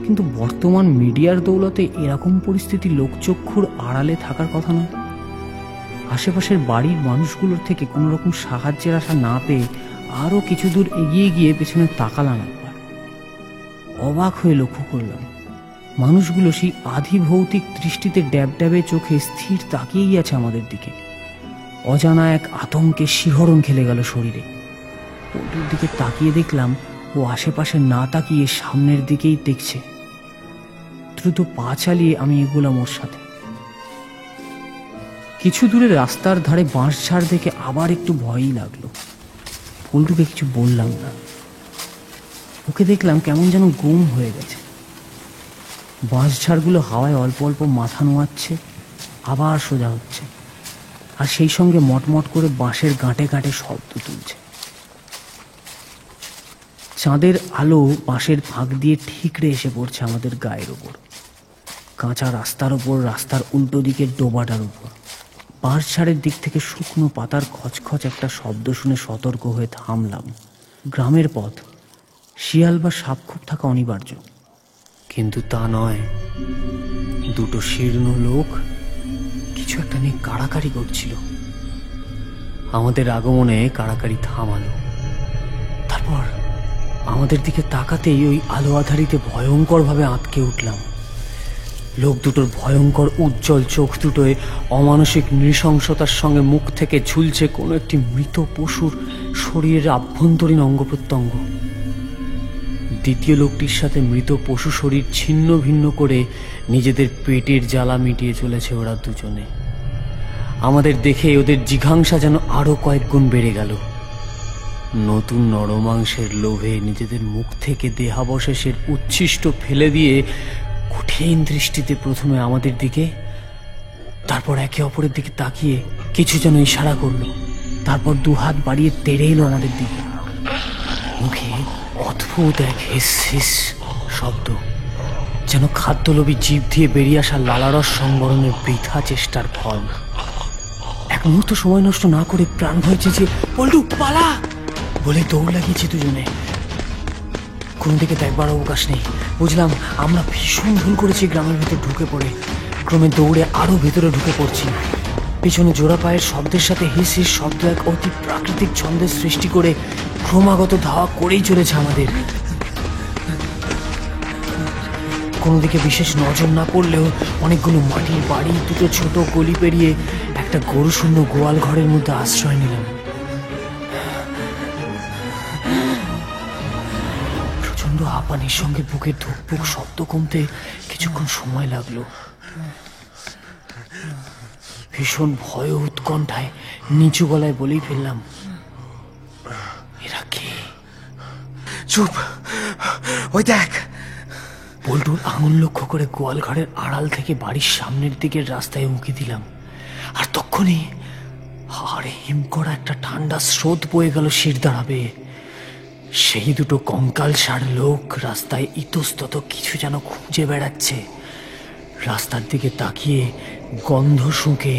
কিন্তু বর্তমান মিডিয়ার দৌলতে এরকম পরিস্থিতি লোকচক্ষুর আড়ালে থাকার কথা নয়। আশেপাশের বাড়ির মানুষগুলোর থেকে কোনো রকম সাহায্যের আশা না পেয়ে আরো কিছু দূর এগিয়ে গিয়ে পেছনে তাকালাম একবার। অবাক হয়ে লক্ষ্য করলাম মানুষগুলো সেই আধি ভৌতিক দৃষ্টিতে ড্যাবড্যাবে চোখে স্থির তাকিয়েই আছে আমাদের দিকে। অজানা এক আতঙ্কে শিহরণ খেলে গেল শরীরে। পল্টুর দিকে তাকিয়ে দেখলাম ও আশেপাশে না তাকিয়ে সামনের দিকেই দেখছে। দ্রুত পা চালিয়ে আমি এগোলাম ওর সাথে। কিছু দূরে রাস্তার ধারে বাঁশঝাড় দেখে আবার একটু ভয়ই লাগলো। পল্টুকে কিছু বললাম না। ওকে দেখলাম কেমন যেন গুম হয়ে গেছে। বাঁশঝাড়গুলো হাওয়ায় অল্প অল্প মাথা নোয়াচ্ছে, আবার সোজা হচ্ছে, আর সেই সঙ্গে মটমট করে বাঁশের গাঁটে গাঁটে শব্দ তুলছে। চাঁদের আলো বাঁশের ফাঁক দিয়ে ঠিকরে এসে পড়ছে আমাদের গায়ের ওপর, কাঁচা রাস্তার ওপর, রাস্তার উল্টো দিকের ডোবাটার উপর। বাঁশঝাড়ের দিক থেকে শুকনো পাতার খচখচ একটা শব্দ শুনে সতর্ক হয়ে থামলাম। গ্রামের পথ, শিয়াল বা সাপ খুব থাকা অনিবার্য, কিন্তু তা নয়। দুটো শীর্ণ লোক কিছু একটা নিয়ে কাড়াকাড়ি করছিল। আমাদের আগমনে কাড়াকাড়ি থামালো। তারপর আমাদের দিকে তাকাতেই ওই আলো আধারিতে ভয়ঙ্করভাবে আঁতকে উঠলাম। লোক দুটোর ভয়ঙ্কর উজ্জ্বল চোখ দুটোয় অমানসিক নৃশংসতার সঙ্গে মুখ থেকে ঝুলছে কোনো একটি মৃত পশুর শরীরের আভ্যন্তরীণ অঙ্গ প্রত্যঙ্গ। দ্বিতীয় লোকটির সাথে মৃত পশু শরীর ছিন্ন ভিন্ন করে নিজেদের পেটের জ্বালা মিটিয়ে চলেছে ওরা দুজনে। আমাদের দেখে ওদের জিঘাংসা যেন আরো কয়েক গুণ বেড়ে গেল। নতুন নরমাংসের লোভে নিজেদের মুখ থেকে দেহাবশেষের উচ্ছিষ্ট ফেলে দিয়ে কঠিন দৃষ্টিতে প্রথমে আমাদের দিকে, তারপর একে অপরের দিকে তাকিয়ে কিছু যেন ইশারা করলো। তারপর দুহাত বাড়িয়ে তেড়ে এলো আমাদের দিকে। মুখে অদ্ভুত এক হিস হিস শব্দ, যেন খাদ্যলোভী জীব দিয়ে বেরিয়ে আসা লালারস সংবরণের বৃথা চেষ্টার ফল। এক মুহূর্ত সময় নষ্ট না করে প্রাণ ভয় চেঁচিয়ে পল্টু পালা বলে দৌড় লাগিয়েছি দুজনে। কোনো দিকে দেখবার অবকাশ নেই। বুঝলাম আমরা ভীষণ ভুল করেছি গ্রামের ভেতর ঢুকে পড়ে। ক্রমে দৌড়ে আরো ভেতরে ঢুকে পড়ছি। পিছনে জোড়া পায়ের শব্দের সাথে হিস হিস শব্দ এক অতি প্রাকৃতিক ছন্দের সৃষ্টি করে ক্রমাগত ধাওয়া করেই চলেছে আমাদের। কোনো দিকে বিশেষ নজর না পড়লেও অনেকগুলো মাটির বাড়ি, দুটো ছোট গলি পেরিয়ে একটা গরুশূন্য গোয়াল ঘরের মধ্যে আশ্রয় নিলাম। প্রচন্ড হাঁপানির সঙ্গে বুকের ধুকপুক শব্দ কমতে কিছুক্ষণ সময় লাগলো। ভীষণ ভয় উৎকণ্ঠায় নিচু গলায় বলেই ফেললাম, এরা কে? চুপ, ওই দেখ। পল্টুর আঙুল লক্ষ্য করে গোয়াল ঘরের আড়াল থেকে বাড়ির সামনের দিকের রাস্তায় উঁকি দিলাম। আর তখনই হাড়ে হিম করা একটা ঠান্ডা স্রোত বয়ে গেল শির দাঁড়াবে। সেই দুটো কঙ্কালসার লোক রাস্তায় ইতস্তত কিছু যেন খুঁজে বেড়াচ্ছে। রাস্তার দিকে তাকিয়ে গন্ধ শুঁকে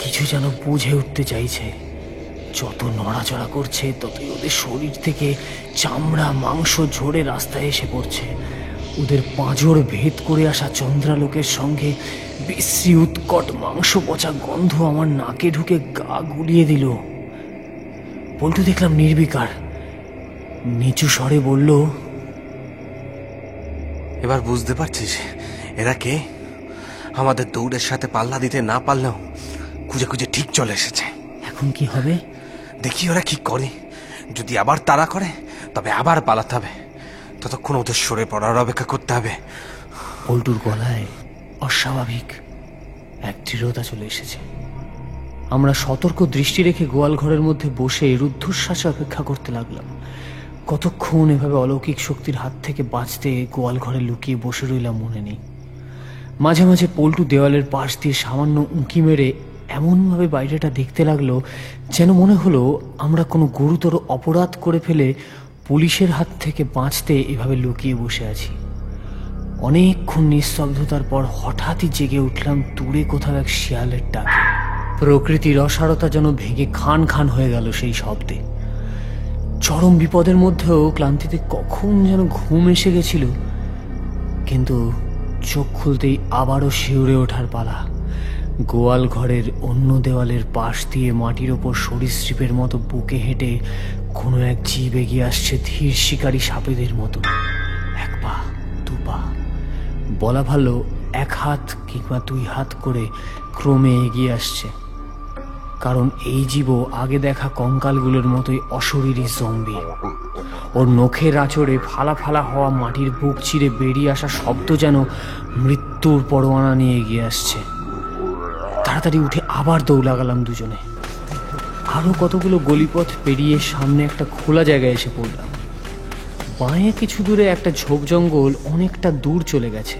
কিছু যেন বুঝে উঠতে চাইছে। যত নড়াচড়া করছে ততই ওদের শরীর থেকে চামড়া মাংস ঝরে রাস্তায় এসে পড়ছে। ওদের পাঁজর ভেদ করে আসা চন্দ্রালোকের সঙ্গে বিশ্রী উৎকট মাংস পচা গন্ধ আমার নাকে ঢুকে গা গুলিয়ে দিল। পল্টু দেখলাম নির্বিকার, নিচু স্বরে বলল, এবার বুঝতে পারছিস এরা কে? আমাদের দৌড়ের সাথে পাল্লা দিতে না পারলেও খুঁজে খুঁজে ঠিক চলে এসেছে। এখন কি হবে? দেখি ওরা কি করে। যদি আবার তাড়া করে তবে আবার পালাতে হবে। ততক্ষণ ওদের সরে পড়ার অপেক্ষা করতে হবে। পল্টুর গলায় অস্বাভাবিক এক দৃঢ়তা চলে এসেছে। আমরা সতর্ক দৃষ্টি রেখে গোয়াল ঘরের মধ্যে বসে রুদ্ধশ্বাসে অপেক্ষা করতে লাগলাম। কতক্ষণ এভাবে অলৌকিক শক্তির হাত থেকে বাঁচতে গোয়াল ঘরে লুকিয়ে বসে রইলাম মনে নেই। মাঝে মাঝে পল্টু দেওয়ালের পাশ দিয়ে সামান্য উঁকি মেরে এমনভাবে বাইরেটা দেখতে লাগলো যেন মনে হলো আমরা কোনো গুরুতর অপরাধ করে ফেলে পুলিশের হাত থেকে বাঁচতে এভাবে লুকিয়ে বসে আছি। অনেকক্ষণ নিস্তব্ধতার পর হঠাৎই জেগে উঠলাম দূরে কোথাও এক শিয়ালের ডাকে। প্রকৃতির অসারতা যেন ভেঙে খান খান হয়ে গেল সেই শব্দে। চরম বিপদের মধ্যেও ক্লান্তিতে কখন যেন ঘুম এসে গেছিল, কিন্তু চোখ খুলতেই আবারও শিউরে ওঠার পালা। গোয়াল ঘরের অন্য দেওয়ালের পাশ দিয়ে মাটির ওপর সরীসৃপের মতো বুকে হেঁটে কোনো এক জীব এগিয়ে আসছে ধীর শিকারী সাপেদের মতো। এক পা, দু পা, বলা ভালো এক হাত কিংবা দুই হাত করে ক্রমে এগিয়ে আসছে। কারণ এই জীবও আগে দেখা কঙ্কালগুলোর মতোই অশরীরী জম্বি। ওর নখের আঁচড়ে ফালা ফালা হওয়া মাটির বুক চিরে বেরিয়ে আসা শব্দ যেন মৃত্যুর পরোয়ানা নিয়ে এগিয়ে আসছে। তাড়াতাড়ি উঠে আবার দৌড় লাগালাম দুজনে। আরো কতগুলো গলিপথ পেরিয়ে সামনে একটা খোলা জায়গায় এসে পড়লাম। বাঁয়ে কিছু দূরে একটা ঝোপ জঙ্গল অনেকটা দূর চলে গেছে।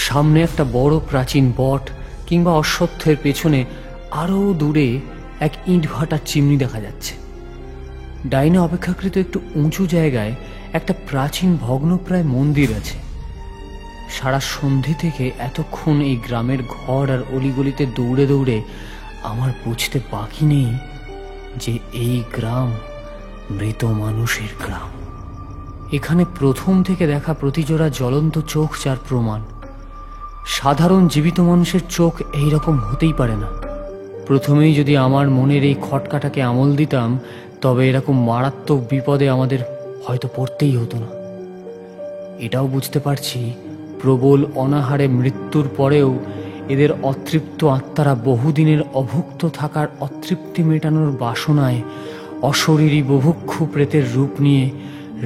সামনে একটা বড় প্রাচীন বট কিংবা অশ্বত্থের পেছনে আরো দূরে এক ইট ভাটার চিমনি দেখা যাচ্ছে। ডাইনে অপেক্ষাকৃত একটু উঁচু জায়গায় একটা প্রাচীন ভগ্নপ্রায় মন্দির আছে। সারা সন্ধে থেকে এতক্ষণ এই গ্রামের ঘর আর অলিগলিতে দৌড়ে দৌড়ে আমার বুঝতে বাকি নেই যে এই গ্রাম মৃত মানুষের গ্রাম। এখানে প্রথম থেকে দেখা প্রতিজোড়া জ্বলন্ত চোখ যার প্রমাণ। সাধারণ জীবিত মানুষের চোখ এইরকম হতেই পারে না। প্রথমেই যদি আমার মনের এই খটকাটাকে আমল দিতাম তবে এরকম মারাত্মক বিপদে আমাদের হয়তো পড়তেই হতো না। এটাও বুঝতে পারছি প্রবল অনাহারে মৃত্যুর পরেও এদের অতৃপ্ত আত্মারা বহুদিনের অভুক্ত থাকার অতৃপ্তি মেটানোর বাসনায় অশরীরী বুভুক্ষু প্রেতের রূপ নিয়ে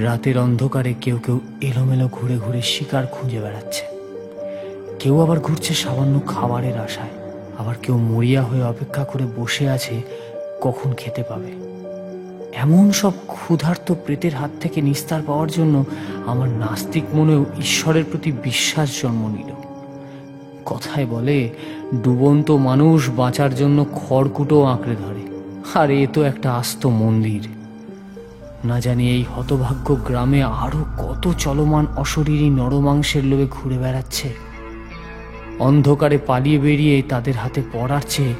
রাতের অন্ধকারে কেউ কেউ এলোমেলো ঘুরে ঘুরে শিকার খুঁজে বেড়াচ্ছে। কেউ আবার ঘুরছে সামান্য খাবারের আশায়, আবার কেউ মরিয়া হয়ে অপেক্ষা করে বসে আছে কখন খেতে পাবে। এমন সব ক্ষুধার্ত প্রেতের হাত থেকে নিস্তার পাওয়ার জন্য আমার নাস্তিক মনেও ঈশ্বরের প্রতি বিশ্বাস জন্ম নিল। কথায় বলে, ডুবন্ত মানুষ বাঁচার জন্য খড়কুটো আঁকড়ে ধরে, আর এ তো একটা আস্ত মন্দির। না জানি এই হতভাগ্য গ্রামে আরো কত চলমান অশরীরী নরমাংসের লোভে ঘুরে বেড়াচ্ছে। অন্ধকারে পালিয়ে বেরিয়ে তাদের হাতে পড়ার চেয়ে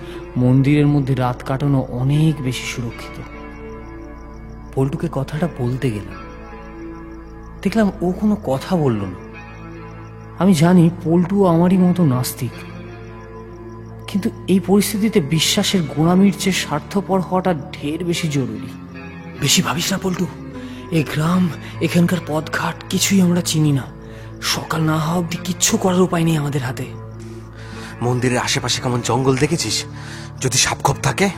মন্দিরের মধ্যে রাত কাটানো অনেক বেশি সুরক্ষিত। পল্টুকে কথাটা বলতে গেলাম, দেখলাম ও কোনো কথা বলল না। আমি জানি পল্টু আমারই মতো নাস্তিক, কিন্তু এই পরিস্থিতিতে বিশ্বাসের গোড়ামির চেয়ে স্বার্থপর হওয়াটা ঢের বেশি জরুরি। বেশি ভাবিস না পল্টু, এই গ্রাম, এখানকার পথঘাট কিছুই আমরা চিনি না। সকাল না হওয়া অব্দি কিচ্ছু করার উপায় নেই আমাদের হাতে। মন্দিরের আশেপাশে কেমন জঙ্গল দেখেছিস? যদি সাপখোপ থাকে?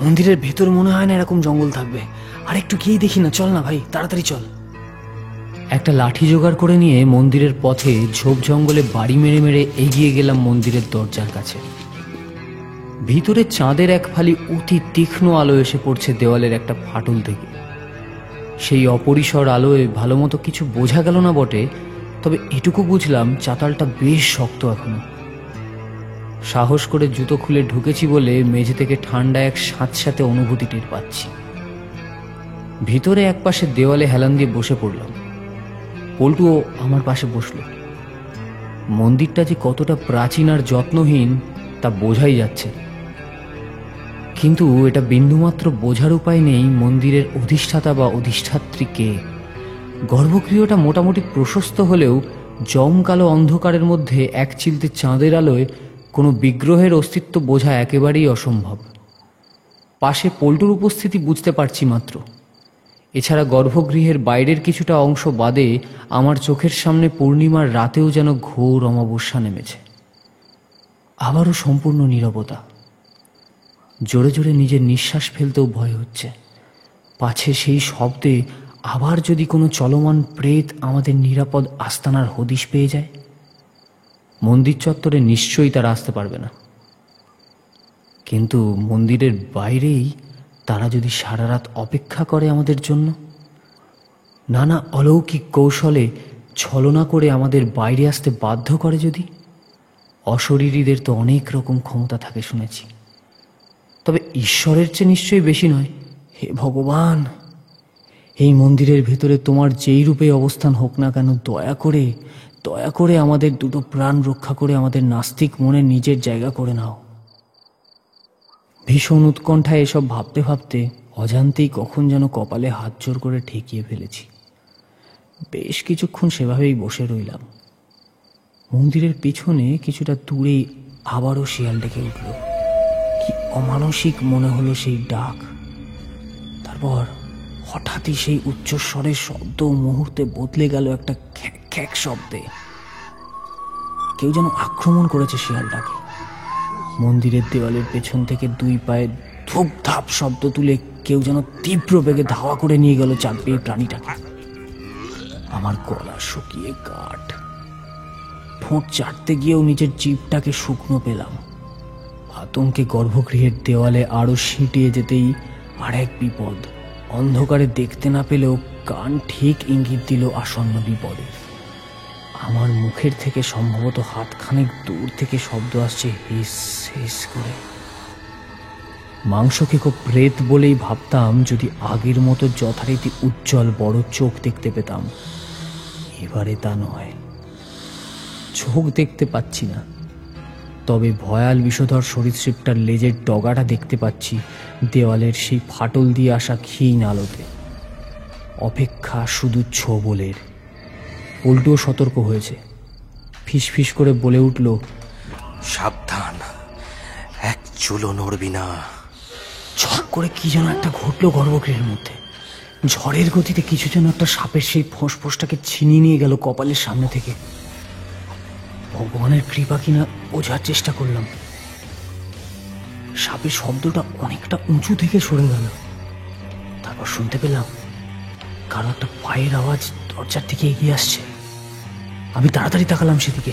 মন্দিরের ভেতর মনে হয় না এরকম জঙ্গল থাকবে। আর একটু গিয়েই দেখি না, চল না ভাই, তাড়াতাড়ি চল। একটা লাঠি জোগাড় করে নিয়ে মন্দিরের পথে ঝোপ জঙ্গলে বাড়ি মেরে মেরে এগিয়ে গেলাম মন্দিরের দরজার কাছে। ভিতরে চাঁদের এক ফালি অতি তীক্ষ্ণ আলো এসে পড়ছে দেওয়ালের একটা ফাটল থেকে। সেই অপরিসর আলোয় ভালো মতো কিছু বোঝা গেল না বটে, তবে এটুকু বুঝলাম চাতালটা বেশ শক্ত এখনো। সাহস করে জুতো খুলে ঢুকেছি বলে মেঝে থেকে ঠান্ডা এক স্যাঁতস্যাঁতে অনুভূতি টের পাচ্ছি। ভিতরে একপাশে দেওয়ালে হেলান দিয়ে বসে পড়লাম। পল্টুও আমার পাশে বসল। মন্দিরটা যে কতটা প্রাচীন আর যত্নহীন তা বোঝাই যাচ্ছে, কিন্তু এটা বিন্দুমাত্র বোঝার উপায় নেই মন্দিরের অধিষ্ঠাতা বা অধিষ্ঠাত্রী কে। গর্ভগৃহটা মোটামুটি প্রশস্ত হলেও জমকালো অন্ধকারের মধ্যে এক চিলতে চাঁদের আলোয় কোনো বিগ্রহের অস্তিত্ব বোঝা একেবারেই অসম্ভব। পাশে পল্টুর উপস্থিতি বুঝতে পারছি মাত্র। এছাড়া গর্ভগৃহের বাইরের কিছুটা অংশ বাদে আমার চোখের সামনে পূর্ণিমার রাতেও যেন ঘোর অমাবস্যা নেমেছে। আবারও সম্পূর্ণ নীরবতা। জোরে জোরে নিজের নিঃশ্বাস ফেলতেও ভয় হচ্ছে, পাছে সেই শব্দে আবার যদি কোনো চলমান প্রেত আমাদের নিরাপদ আস্তানার হদিশ পেয়ে যায়। মন্দির চত্বরে নিশ্চয়ই তারা আসতে পারবে না, কিন্তু মন্দিরের বাইরেই তারা যদি সারা রাত অপেক্ষা করে আমাদের জন্য, নানা অলৌকিক কৌশলে ছলনা করে আমাদের বাইরে আসতে বাধ্য করে যদি। অশরীরীদের তো অনেক রকম ক্ষমতা থাকে শুনেছি, তবে ঈশ্বরের চেয়ে নিশ্চয়ই বেশি নয়। হে ভগবান, এই মন্দিরের ভেতরে তোমার যেই রূপে অবস্থান হোক না কেন, দয়া করে আমাদের দুটো প্রাণ রক্ষা করে আমাদের নাস্তিক মনে নিজের জায়গা করে নাও। ভীষণ উৎকণ্ঠায় এসব ভাবতে ভাবতে অজান্তেই কখন যেন কপালে হাত জোর করে ঠেকিয়ে ফেলেছি। বেশ কিছুক্ষণ সেভাবেই বসে রইলাম। মন্দিরের পিছনে কিছুটা দূরেই আবারও শিয়াল ডেকে উঠল। কি অমানসিক মনে হলো সেই ডাক। তারপর হঠাৎই সেই উচ্চস্বরের শব্দ মুহূর্তে বদলে গেল একটা খ্যাক খ্যাক শব্দে। কেউ যেন আক্রমণ করেছে শিয়ালটাকে। মন্দিরের দেওয়ালের পেছন থেকে দুই পায়ে ধূপ ধাপ শব্দ তুলে কেউ যেন তীব্র বেগে ধাওয়া করে নিয়ে গেল চাঁদপেয়ে প্রাণীটাকে। আমার গলা শুকিয়ে কাঠ। ঠোঁট চাটতে গিয়েও নিজের জিভটাকে শুকনো পেলাম। আতঙ্কে গর্ভগৃহের দেওয়ালে আরো সিঁটিয়ে যেতেই আর এক বিপদ। অন্ধকারে দেখতে না পেলেও কান ঠিক ইঙ্গিত দিল আসন্ন বিপদের। আমার মুখের থেকে সম্ভবত হাতখানেক দূর থেকে শব্দ আসছে হিস হিস করে। মাংসখেকো প্রেত বলেই ভাবতাম যদি আগের মতো যথারীতি উজ্জ্বল বড় চোখ দেখতে পেতাম। এবারে তা নয়, চোখ দেখতে পাচ্ছি না, তবে ভয়াল বিষধর সরীসৃপটার লেজের ডগাটা দেখতে পাচ্ছি দেওয়ালের সেই ফাটল দিয়ে আসা ক্ষীণ আলোতে। অপেক্ষা শুধু ছোবলের। পল্টুও সতর্ক হয়েছে, ফিসফিস করে বলে উঠল, সাবধান, এক চুলো নড়বি না। ঝট করে কি যেন একটা ঘটলো গর্ভগৃহের মধ্যে। ঝড়ের গতিতে কিছু যেন একটা সাপের সেই ফোঁসফোঁসটাকে ছিনিয়ে নিয়ে গেল কপালের সামনে থেকে। ভগবানের কৃপা কিনা বোঝার চেষ্টা করলাম। সাপের শব্দটা অনেকটা উঁচু থেকে সরে গেল। তারপর শুনতে পেলাম কারো একটা পায়ের আওয়াজ দরজার দিকে এগিয়ে আসছে। আমি তাড়াতাড়ি তাকালাম সেদিকে।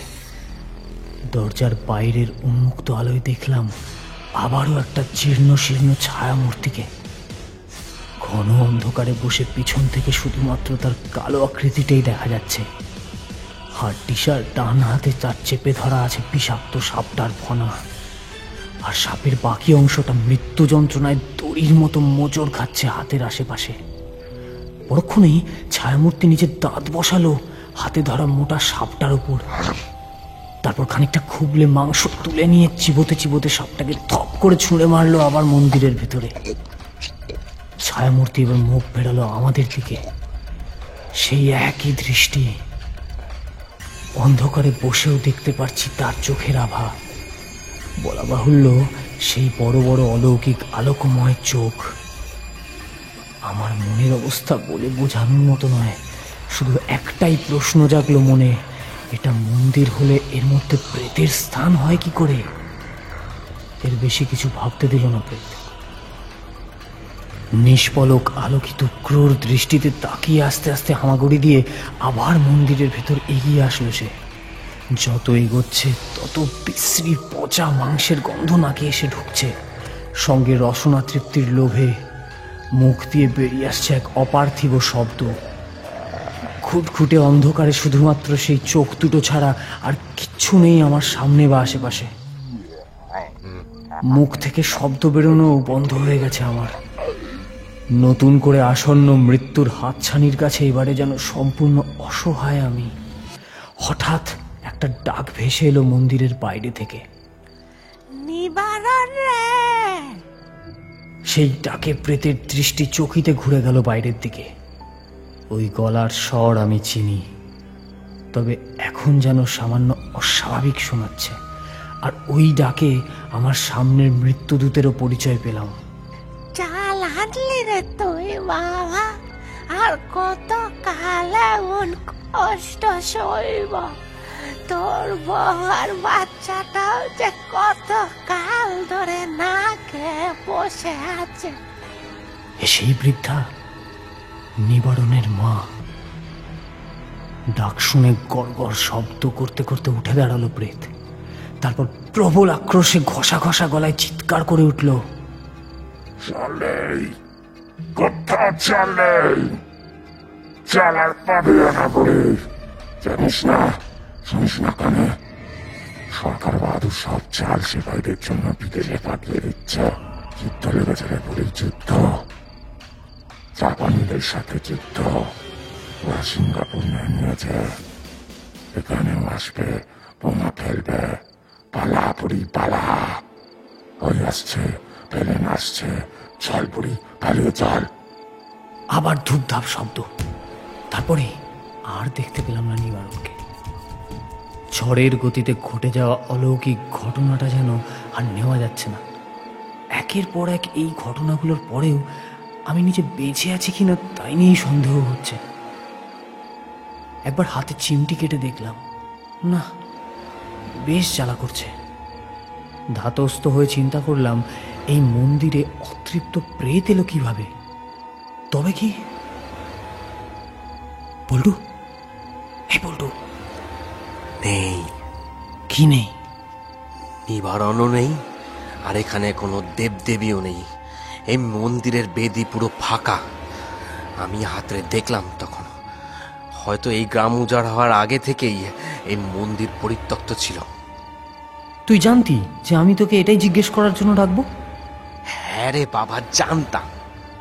দরজার বাইরের উন্মুক্ত আলোয় দেখলাম আবারও একটা জীর্ণ শীর্ণ ছায়া মূর্তিকে। ঘন অন্ধকারে বসে পিছন থেকে শুধুমাত্র তার কালো আকৃতিটাই দেখা যাচ্ছে। হাড্ডিসার ডান হাতে তার চেপে ধরা আছে বিষাক্ত সাপটার ফনা, আর সাপের বাকি অংশটা মৃত্যু যন্ত্রণায় দড়ির মতো মোচড় খাচ্ছে হাতের আশেপাশে। পরক্ষণেই ছায়ামূর্তি নিজের দাঁত বসালো হাতে ধরা মোটা সাপটার উপর। তারপর খানিকটা খুবলে মাংস তুলে নিয়ে চিবোতে চিবোতে সাপটাকে থপ করে ছুঁড়ে মারলো আবার মন্দিরের ভেতরে। ছায়ামূর্তি এবার মুখ ফেরালো আমাদের দিকে। সেই একই দৃষ্টি। অন্ধকারে বসেও দেখতে পারছি তার চোখের আভা। বলা বাহুল্য, সেই বড় বড় অলৌকিক আলোকময় চোখ। আমার মনের অবস্থা বলে বোঝানোর মতো নয়। শুধু একটাই প্রশ্ন জাগলো মনে, এটা মন্দির হলে এর মধ্যে প্রেতের স্থান হয় কি করে? এর বেশি কিছু ভাবতে দিল না প্রেত। নিষ্পলক আলোকিত ক্রূর দৃষ্টিতে তাকিয়ে আস্তে আস্তে হামাগুড়ি দিয়ে আবার মন্দিরের ভেতর এগিয়ে আসলো সে। যত এগোচ্ছে তত বিশ্রী পচা মাংসের গন্ধ নাকে এসে ঢুকছে। সঙ্গে রসনা তৃপ্তির লোভে মুখ দিয়ে বেরিয়ে আসছে এক অপার্থিব শব্দ। খুটখুটে অন্ধকারে শুধুমাত্র সেই চোখ দুটো ছাড়া আর কিচ্ছু নেই আমার সামনে বা আশেপাশে। মুখ থেকে শব্দ বেরোনো বন্ধ হয়ে গেছে আমার। নতুন করে আসন্ন মৃত্যুর হাতছানির কাছে এবারে যেন সম্পূর্ণ অসহায় আমি। হঠাৎ একটা ডাক ভেসে এলো মন্দিরের বাইরে থেকে। নিবারণ রে! সেই ডাকে প্রেতের দৃষ্টি চকিতে ঘুরে গেল বাইরের দিকে। ওই গলার স্বর আমি চিনি, তবে এখন যেন সামান্য অস্বাভাবিক শোনাচ্ছে। আর ওই ডাকে আমার সামনের মৃত্যুদূতেরও পরিচয় পেলাম। চাল হাঁটলি রে তুই বাবা, আর কত কাল এমন কষ্ট সইব? তোর বউ আর বাচ্চাটাও যে কত কাল ধরে না খেয়ে বসে আছে। সেই বৃদ্ধা নিবারণের মা। ডাক শুনে গড়গড় শব্দ করতে করতে উঠে দাঁড়ালো প্রেত। তারপর প্রবল আক্রোশে ঘষা ঘষা গলায় চিৎকার করে উঠল, চলেই কোথা চলেই চালার পাবে না বলে জানিস না, শুনিস না কানে? সরকার বাহাদুর সব চাল সিপাহীদের জন্য বিদেশে পাঠিয়ে দিচ্ছে। যুদ্ধ লেগেছে রে বলে যুদ্ধ, জাপানিদের সাথে যুদ্ধ। ওরা সিঙ্গাপুর নিয়েছে, এখানেও আসবে, বোমা ফেলবে। পালা পুরি পালা। ওই আসছে, প্লেন আসছে, চল পুরি পালিয়ে চল। আবার ধূপধাপ শব্দ। তারপরে আর দেখতে পেলাম না নিবারণকে। ঝড়ের গতিতে ঘটে যাওয়া অলৌকিক ঘটনাটা যেন আর নেওয়া যাচ্ছে না। একের পর এক এই ঘটনাগুলোর পরেও আমি নিজে বেঁচে আছি কিনা তাই নিয়েই সন্দেহ হচ্ছে। একবার হাতে চিমটি কেটে দেখলাম, না, বেশ জ্বালা করছে। ধাতস্থ হয়ে চিন্তা করলাম, এই মন্দিরে অতৃপ্ত প্রেত এলো কিভাবে? তবে কি বল্টু? হে বল্টু! নেই, কি নেই? নিবারণও নেই, আর এখানে কোনো দেবদেবীও নেই। এই মন্দিরের বেদি পুরো ফাঁকা। আমি হাতরে দেখলাম তখন। হয়তো এই গ্রাম উজাড় হওয়ার আগে থেকেই এই মন্দির পরিত্যক্ত ছিল। তুই জানতি যে আমি তোকে এটাই জিজ্ঞেস করার জন্য ডাকবো? হ্যাঁ রে বাবা, জানতাম।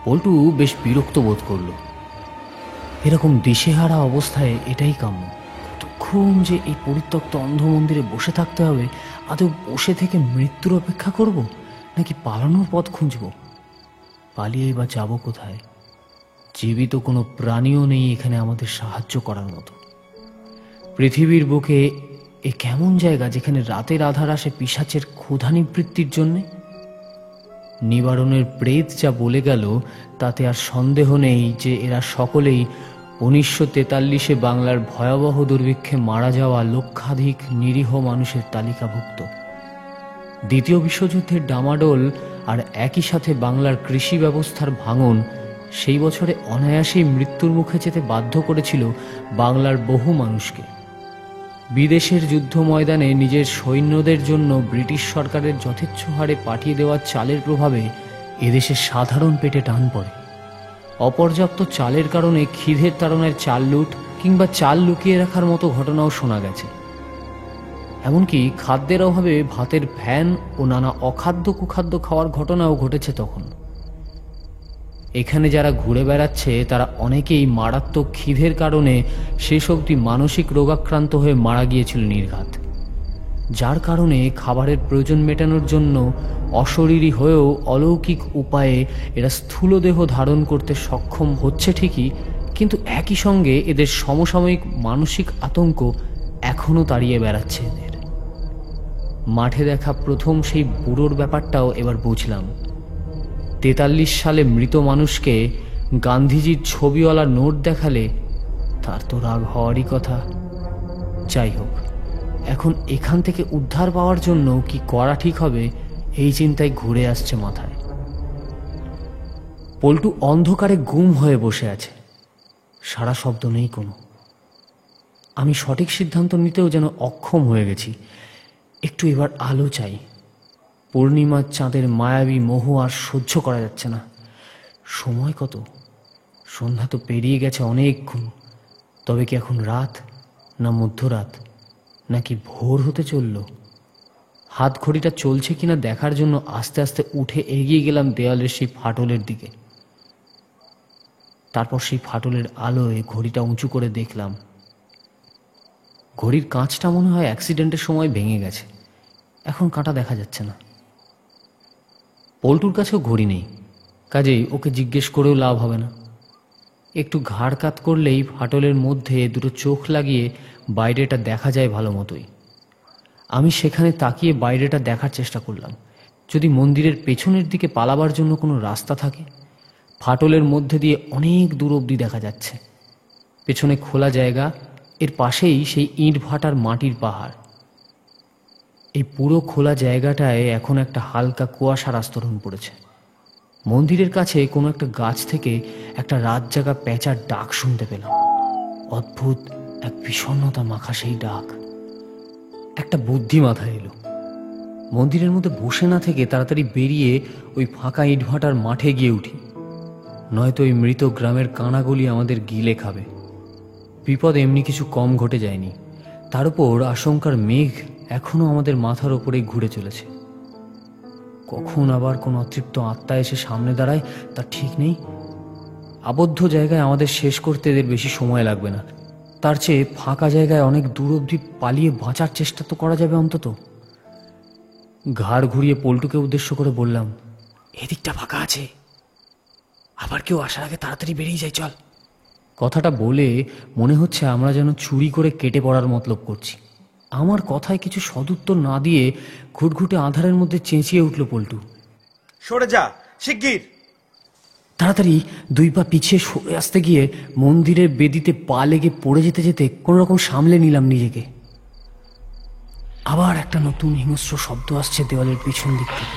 পল্টু বেশ বিরক্ত বোধ করলো। এরকম দিশেহারা অবস্থায় এটাই কাম্য। কতক্ষণ যে এই পরিত্যক্ত অন্ধ মন্দিরে বসে থাকতে হবে? আদৌ বসে থেকে মৃত্যুর অপেক্ষা করব, নাকি পালানোর পথ খুঁজব? পালিয়েই বা যাব কোথায়? জীবিত কোনো প্রাণীও নেই এখানে আমাদের সাহায্য করার মতো। পৃথিবীর বুকে এ কেমন জায়গা যেখানে রাতের আধার আসে পিশাচের ক্ষুধা নিবৃত্তির জন্যে? নিবারণের প্রেত যা বলে গেল তাতে আর সন্দেহ নেই যে এরা সকলেই 1943-এ বাংলার ভয়াবহ দুর্ভিক্ষে মারা যাওয়া লক্ষাধিক নিরীহ মানুষের তালিকাভুক্ত। দ্বিতীয় বিশ্বযুদ্ধের ডামাডোল আর একই সাথে বাংলার কৃষি ব্যবস্থার ভাঙন সেই বছরে অনায়াসেই মৃত্যুর মুখে যেতে বাধ্য করেছিল বাংলার বহু মানুষকে। বিদেশের যুদ্ধ ময়দানে নিজের সৈন্যদের জন্য ব্রিটিশ সরকারের যথেচ্ছ হারে পাঠিয়ে দেওয়া চালের প্রভাবে এদেশের সাধারণ পেটে টান পড়ে। অপর্যাপ্ত চালের কারণে খিদের তাড়নায় চাল লুট কিংবা চাল লুকিয়ে রাখার মতো ঘটনাও শোনা গেছে। এমনকি খাদ্যের অভাবে ভাতের ফ্যান ও নানা অখাদ্য কুখাদ্য খাওয়ার ঘটনাও ঘটেছে তখন। এখানে যারা ঘুরে বেড়াচ্ছে তারা অনেকেই মারাত্মক খিদের কারণে শেষ অবধি মানসিক রোগাক্রান্ত হয়ে মারা গিয়েছিল নির্ঘাত, যার কারণে খাবারের প্রয়োজন মেটানোর জন্য অশরীরী হয়েও অলৌকিক উপায়ে এরা স্থূলদেহ ধারণ করতে সক্ষম হচ্ছে ঠিকই, কিন্তু একই সঙ্গে এদের সমসাময়িক মানসিক আতঙ্ক এখনও তাড়িয়ে বেড়াচ্ছে এদের। মাঠে দেখা প্রথম সেই বুড়োর ব্যাপারটাও এবার বুঝলাম। 43 সালে মৃত মানুষকে গান্ধীজির ছবিওয়ালা নোট দেখালে তার তো রাগ হওয়ারই কথা। যাই হোক, এখন এখান থেকে উদ্ধার পাওয়ার জন্য কি করা ঠিক হবে এই চিন্তায় ঘুরে আসছে মাথায়। পল্টু অন্ধকারে গুম হয়ে বসে আছে, সারা শব্দ নেই কোনো। আমি সঠিক সিদ্ধান্ত নিতেও যেন অক্ষম হয়ে গেছি। একটু এবার আলো চাই। পূর্ণিমার চাঁদের মায়াবী মোহ আর সহ্য করা যাচ্ছে না। সময় কত? সন্ধ্যা তো পেরিয়ে গেছে অনেকক্ষণ। তবে কি এখন রাত, না মধ্যরাত, নাকি ভোর হতে চলল? হাত ঘড়িটা চলছে কিনা দেখার জন্য আস্তে আস্তে উঠে এগিয়ে গেলাম দেওয়ালের সেই ফাটলের দিকে। তারপর সেই ফাটলের আলোয় ঘড়িটা উঁচু করে দেখলাম। ঘড়ির কাঁচটা মনে হয় অ্যাক্সিডেন্টের সময় ভেঙে গেছে, এখন কাঁটা দেখা যাচ্ছে না। পল্টুর কাছেও ঘড়ি নেই, কাজেই ওকে জিজ্ঞেস করেও লাভ হবে না। একটু ঘাড় কাত করলেই ফাটলের মধ্যে দুটো চোখ লাগিয়ে বাইরেটা দেখা যায় ভালো মতোই। আমি সেখানে তাকিয়ে বাইরেটা দেখার চেষ্টা করলাম, যদি মন্দিরের পেছনের দিকে পালাবার জন্য কোনো রাস্তা থাকে। ফাটলের মধ্যে দিয়ে অনেক দূর অবধি দেখা যাচ্ছে। পেছনে খোলা জায়গা, এর পাশেই সেই ইট ভাটার মাটির পাহাড়। এই পুরো খোলা জায়গাটায় এখন একটা হালকা কুয়াশার আস্তরণ পড়েছে। মন্দিরের কাছে কোনো একটা গাছ থেকে একটা রাত জাগা প্যাঁচার ডাক শুনতে পেলাম। অদ্ভুত এক বিষণ্ণতা মাখা সেই ডাক। একটা বুদ্ধি মাথায় এলো। মন্দিরের মধ্যে বসে না থেকে তাড়াতাড়ি বেরিয়ে ওই ফাঁকা ইটভাটার মাঠে গিয়ে উঠি, নয়তো ওই মৃত গ্রামের কানাগলি আমাদের গিলে খাবে। বিপদ এমনি কিছু কম ঘটে যায়নি, তার উপর আশঙ্কার মেঘ এখনো আমাদের মাথার ওপরেই ঘুরে চলেছে। কখন আবার কোনো অতৃপ্ত আত্মা এসে সামনে দাঁড়ায় তার ঠিক নেই। আবদ্ধ জায়গায় আমাদের শেষ করতে এদের বেশি সময় লাগবে না, তার চেয়ে ফাঁকা জায়গায় অনেক দূর অবধি পালিয়ে বাঁচার চেষ্টা তো করা যাবে অন্তত। ঘাড় ঘুরিয়ে পল্টুকে উদ্দেশ্য করে বললাম, এদিকটা ফাঁকা আছে, আবার কেউ আসার আগে তাড়াতাড়ি বেরিয়ে যায়, চল। কথাটা বলে মনে হচ্ছে আমরা যেন চুরি করে কেটে পড়ার মতলব করছি। আমার কথায় কিছু সদুত্তর না দিয়ে ঘুটঘুটে আঁধারের মধ্যে চেঁচিয়ে উঠল পল্টু, সরে যা শিগগির। তাড়াতাড়ি 2 পা পিছিয়ে সরে আসতে গিয়ে মন্দিরের বেদিতে পা লেগে পড়ে যেতে যেতে কোনো রকম সামলে নিলাম নিজেকে। আবার একটা নতুন হিংস্র শব্দ আসছে দেওয়ালের পিছন দিক থেকে।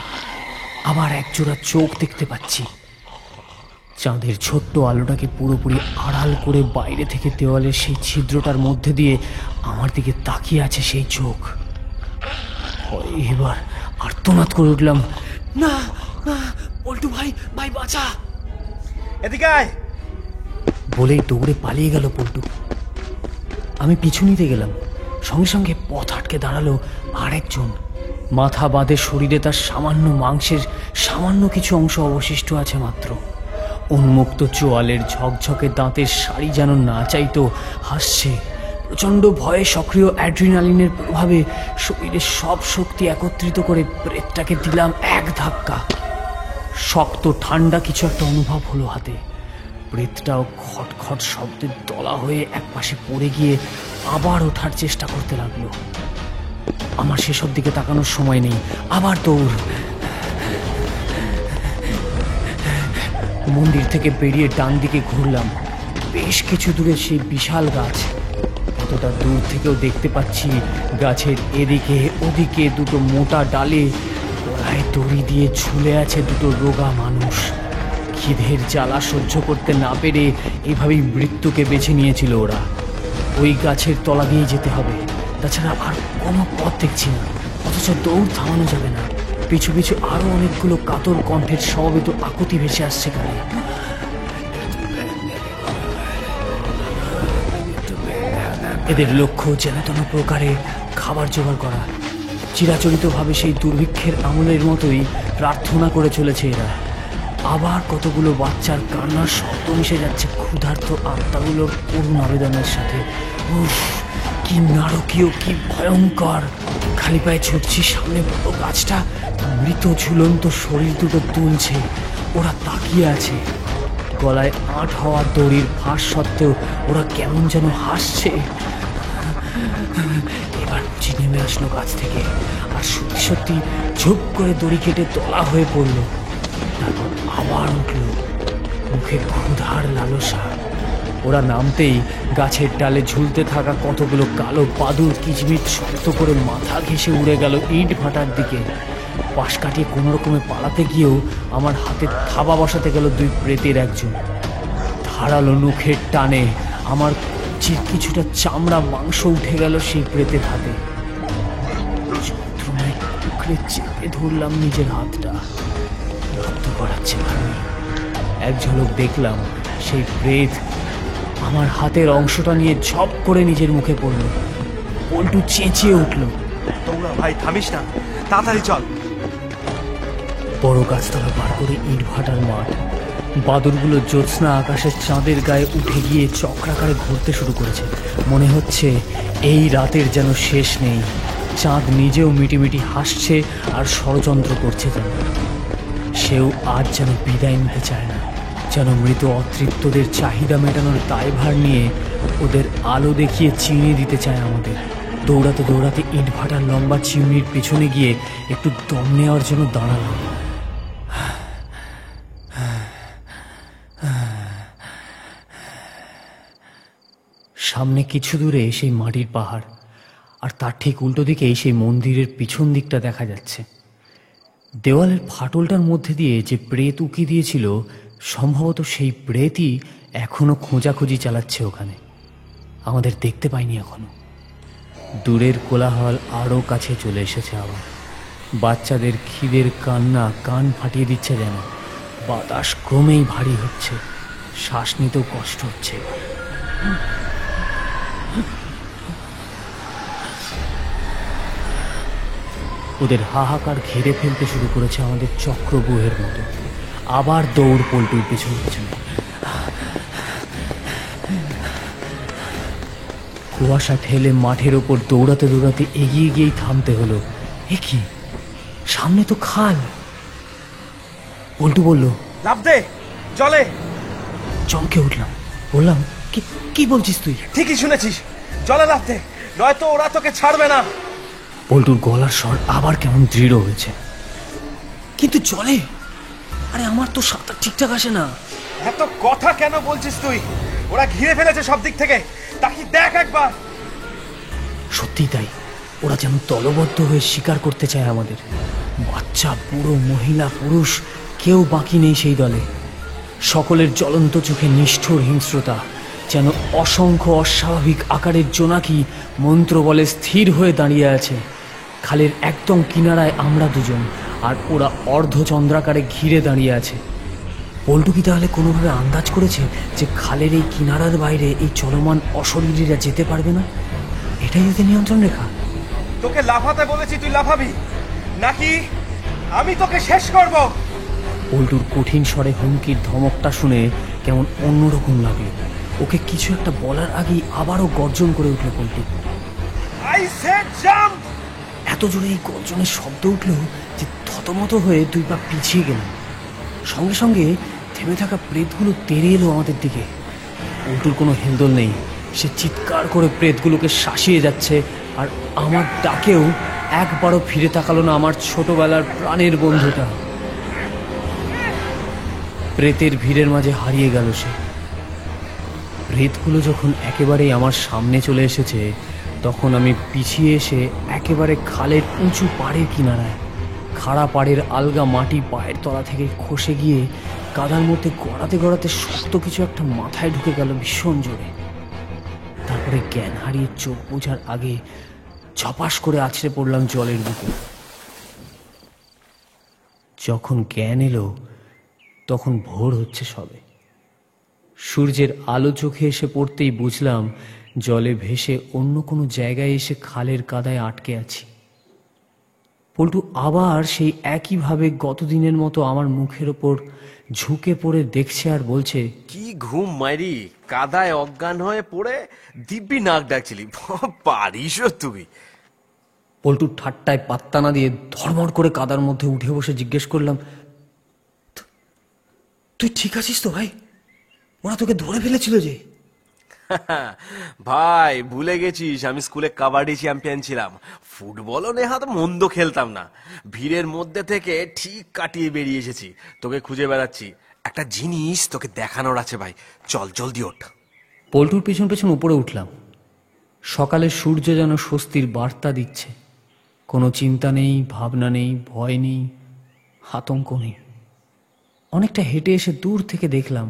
আবার একজোড়া চোখ দেখতে পাচ্ছি। চাঁদের ছোট্ট আলোটাকে পুরোপুরি আড়াল করে বাইরে থেকে দেওয়ালের সেই ছিদ্রটার মধ্যে দিয়ে আমার দিকে তাকিয়ে আছে সেই চোখ। এবার আর্তনাদ করে উঠলাম, না না পল্টু ভাই, ভাই বাঁচা। এদিকে আয় বলেই দৌড়ে পালিয়ে গেল পল্টু। আমি পিছু নিতে গেলাম, সঙ্গে সঙ্গে পথ আটকে দাঁড়ালো আরেকজন। মাথা বাঁধে শরীরে তার সামান্য মাংসের সামান্য কিছু অংশ অবশিষ্ট আছে মাত্র। উন্মুক্ত চোয়ালের ঝকঝকে দাঁতের শাড়ি যেন না চাইতো হাসছে। প্রচণ্ড ভয়ে সক্রিয় অ্যাড্রিনালিনের প্রভাবে শরীরের সব শক্তি একত্রিত করে প্রেতটাকে দিলাম এক ধাক্কা। শক্ত ঠান্ডা কিছু একটা অনুভব হলো হাতে। প্রেতটাও খটখট শব্দের দলা হয়ে একপাশে পড়ে গিয়ে আবার ওঠার চেষ্টা করতে লাগলো। আমার সেসব দিকে তাকানোর সময় নেই, আবার দৌড়। মন্দির থেকে বেরিয়ে ডান দিকে ঘুরলাম। বেশ কিছু দূরে সেই বিশাল গাছ। কতটা দূর থেকেও দেখতে পাচ্ছি গাছের এদিকে ওদিকে দুটো মোটা ডালে গলায় দড়ি দিয়ে ঝুলে আছে দুটো রোগা মানুষ। খিদের জ্বালা সহ্য করতে না পেরে এভাবেই মৃত্যুকে বেছে নিয়েছিল ওরা। ওই গাছের তলা দিয়ে যেতে হবে, তাছাড়া আর কোনো পথ দেখছি না। অথচ দৌড় থামানো যাবে না। পিছু পিছু আরো অনেকগুলো কাতর কণ্ঠের সমবেত আকুতি ভেসে আসছে কানে। এদের লক্ষ্য যেন তেন প্রকারে খাবার জোগাড় করা। চিরাচরিতভাবে সেই দুর্ভিক্ষের আমলের মতোই প্রার্থনা করে চলেছে এরা। আবার কতগুলো বাচ্চার কান্নার শব্দ মিশে যাচ্ছে ক্ষুধার্ত আত্মাগুলোর করুণ আবেদনের সাথে। উফ, কি নারকীয়, কি ভয়ঙ্কর! খালি পায়ে ছুটছি, সামনে বড় গাছটা মৃত ঝুলন্ত শরীর দুটো তুলছে। ওরা তাকিয়ে আছে। গলায় আঁট হওয়া দড়ির ফাঁস সত্ত্বেও ওরা কেমন যেন হাসছে। এবার বুঝি নেমে আসলো গাছ থেকে, আর সত্যি সত্যি ঝুপ করে দড়ি কেটে তলা হয়ে পড়লো। তারপর আবার উঠল, মুখে ক্ষুধার লালসা। ওরা নামতেই গাছের ডালে ঝুলতে থাকা কতগুলো কালো বাদুড় কিচমিচ শক্ত করে মাথা ঘেঁষে উড়ে গেল ইট ভাটার দিকে। পাশ কাটিয়ে কোনো রকমে পালাতে গিয়েও আমার হাতে থাবা বসাতে গেল দুই প্রেতের একজন। ধারালো নখের টানে আমার কিছুটা চামড়া মাংস উঠে গেল সেই প্রেতের হাতে। যন্ত্রণায় কুকড়ে চেপে ধরলাম নিজের হাতটা। রক্ত গড়াচ্ছে ভালো। এক ঝলক দেখলাম সেই প্রেত আমার হাতের অংশটা নিয়ে ঝপ করে নিজের মুখে পড়ল। পল্টু চেঁচিয়ে উঠল, তোমরা ভাই থামিস না, তাড়াতাড়ি চল। বড় গাছতলা পার করে ইট ভাটার মাঠ। বাদুরগুলো জ্যোৎস্না আকাশের চাঁদের গায়ে উঠে গিয়ে চক্রাকারে ঘুরতে শুরু করেছে। মনে হচ্ছে এই রাতের যেন শেষ নেই। চাঁদ নিজেও মিটিমিটি হাসছে আর ষড়যন্ত্র করছে যেন। সেও আজ যেন বিদায় নিতে চায় না, যেন মৃত অতৃপ্তদের চাহিদা মেটানোর দায়ভার নিয়ে ওদের আলো দেখিয়ে চিনিয়ে দিতে চায় আমাদের। দৌড়াতে দৌড়াতে ইট ভাটার লম্বা চিমনির পেছনে গিয়ে একটু দম নেওয়ার জন্য দাঁড়ালাম। সামনে কিছু দূরে সেই মাটির পাহাড়, আর তার ঠিক উল্টো দিকেই সেই মন্দিরের পিছন দিকটা দেখা যাচ্ছে। দেওয়ালের ফাটলটার মধ্যে দিয়ে যে প্রেত উকি দিয়েছিল, সম্ভবত সেই প্রেতই এখনো খোঁজাখুঁজি চালাচ্ছে ওখানে। আমাদের দেখতে পাইনি এখনো। দূরের কোলাহল আরও কাছে চলে এসেছে আবার। বাচ্চাদের খিদের কান্না কান ফাটিয়ে দিচ্ছে যেন। বাতাস ক্রমেই ভারী হচ্ছে, শ্বাস নিতেও কষ্ট হচ্ছে। ওদের হাহাকার ঘিরে ফেলতে শুরু করেছে আমাদের চক্রব্যূহের মতো। আবার দৌড় পল্টুর পেছনে পেছনে। কুয়াশা ঠেলে মাঠের ওপর দৌড়াতে দৌড়াতে এগিয়ে গিয়েই থামতে হলো। এ কি, সামনে তো খাল! পল্টু বলল, লাফ দে জলে। চমকে উঠলাম, বললাম, কি কি বলছিস তুই? ঠিকই শুনেছিস, জলে লাফ দে, নয়তো ওরা তোকে ছাড়বে না। পল্টুর গলার স্বর আবার কেমন দৃঢ় হয়েছে। কিন্তু জলে? আরে আমার তো সাঁতার ঠিকঠাক আসে না। এত কথা কেন বলছিস তুই? ওরা ঘিরে ফেলেছে সব দিক থেকে, তাকে দেখ একবার। সত্যি তাই, ওরা যেন দলবদ্ধ হয়ে শিকার করতে চায় আমাদের। বাচ্চা, বুড়ো, মহিলা, পুরুষ, কেউ বাকি নেই সেই দলে। সকলের জ্বলন্ত চোখে নিষ্ঠুর হিংস্রতা, যেন অসংখ্য অস্বাভাবিক আকারের জোনাকি মন্ত্র বলে স্থির হয়ে দাঁড়িয়ে আছে। খালের একদম কিনারায় আমরা দুজন, আর ওরা অর্ধচন্দ্রাকারে ঘিরে দাঁড়িয়ে আছে। পল্টু কি তাহলে কোনোভাবে আন্দাজ করেছে যে খালের এই কিনারার বাইরে এই চলমান অশরীরীরা যেতে পারবে না? এটাই যদি নিয়ন্ত্রণ রেখা। তোকে লাফাতে বলেছি, তুই লাফাবি নাকি আমি তোকে শেষ করব? পল্টুর কঠিন স্বরে হুমকির ধমকটা শুনে কেমন অন্যরকম লাগলো। ওকে কিছু একটা বলার আগেই আবারও গর্জন করে উঠল পল্টু। I said jump! এত জোরে এই গর্জনের শব্দ উঠল যে থতমত হয়ে দুই পা পিছিয়ে গেলাম। সঙ্গে সঙ্গে থেমে থাকা প্রেতগুলো তেড়ে এলো আমাদের দিকে। পল্টুর কোনো হেলদোল নেই, সে চিৎকার করে প্রেতগুলোকে শাসিয়ে যাচ্ছে। আর আমার ডাকেও একবারও ফিরে তাকালো না আমার ছোটবেলার প্রাণের বন্ধুটা। প্রেতের ভিড়ের মাঝে হারিয়ে গেল সে। প্রেতগুলো যখন একেবারেই আমার সামনে চলে এসেছে, তখন আমি পিছিয়ে এসে একেবারে খালের উঁচু পাড়ের কিনারায়, খাড়া পাড়ের আলগা মাটি পায়ের তলা থেকে খসে গিয়ে কাদার মধ্যে গড়াতে গড়াতে শক্ত কিছু একটা মাথায় ঢুকে গেল ভীষণ জোরে। তারপরে জ্ঞান হারিয়ে চোখ বোঝার আগে ঝপাস করে আছড়ে পড়লাম জলের বুকে। যখন জ্ঞান এলো তখন ভোর হচ্ছে সবে। সূর্যের আলো চোখে এসে পড়তেই বুঝলাম জলে ভেসে অন্য কোনো জায়গায় এসে খালের কাদায় আটকে আছি। পল্টু আবার সেই একইভাবে গতদিনের মতো আমার মুখের ওপর ঝুঁকে পড়ে দেখছে আর বলছে, কি ঘুম মাইরি, কাদায় অজ্ঞান হয়ে পড়ে দিব্যি নাক ডাকছিলি, পারিসও তুই। পল্টুর ঠাট্টায় পাত্তা না দিয়ে ধড়মড় করে কাদার মধ্যে উঠে বসে জিজ্ঞেস করলাম, তুই ঠিক আছিস তো ভাই? ওরা তোকে ধরে ফেলেছিল যে? ভাই ভুলে গেছিস আমি স্কুলে কাবাডি চ্যাম্পিয়ন ছিলাম। ফুটবলও নেহাত মন্দ খেলতাম না। ভিড়ের মধ্যে থেকে ঠিক কাটিয়ে বেরিয়ে এসেছি, তোকে খুঁজে বেড়াচ্ছি। একটা জিনিস তোকে দেখানোর আছে ভাই, চল জলদি ওঠ। পল্টুর পেছন পেছন উপরে উঠলাম। সকালের সূর্য যেন স্বস্তির বার্তা দিচ্ছে। কোনো চিন্তা নেই, ভাবনা নেই, ভয় নেই, আতঙ্ক নেই। অনেকটা হেঁটে এসে দূর থেকে দেখলাম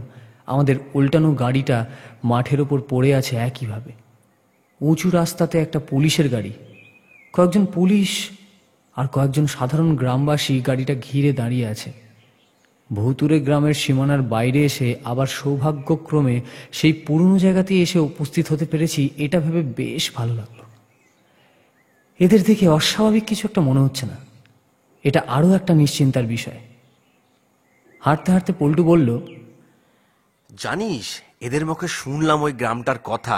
আমাদের উল্টানো গাড়িটা মাঠের ওপর পড়ে আছে একইভাবে। উঁচু রাস্তাতে একটা পুলিশের গাড়ি, কয়েকজন পুলিশ আর কয়েকজন সাধারণ গ্রামবাসী গাড়িটা ঘিরে দাঁড়িয়ে আছে। ভুতুরে গ্রামের সীমানার বাইরে এসে আবার সৌভাগ্যক্রমে সেই পুরনো জায়গাতেই এসে উপস্থিত হতে পেরেছি, এটা ভেবে বেশ ভালো লাগলো। এদের দেখে অস্বাভাবিক কিছু একটা মনে হচ্ছে না, এটা আরও একটা নিশ্চিন্তার বিষয়। হাঁটতে হাঁটতে পল্টু বলল, জানিস এদের মুখে শুনলাম ওই গ্রামটার কথা।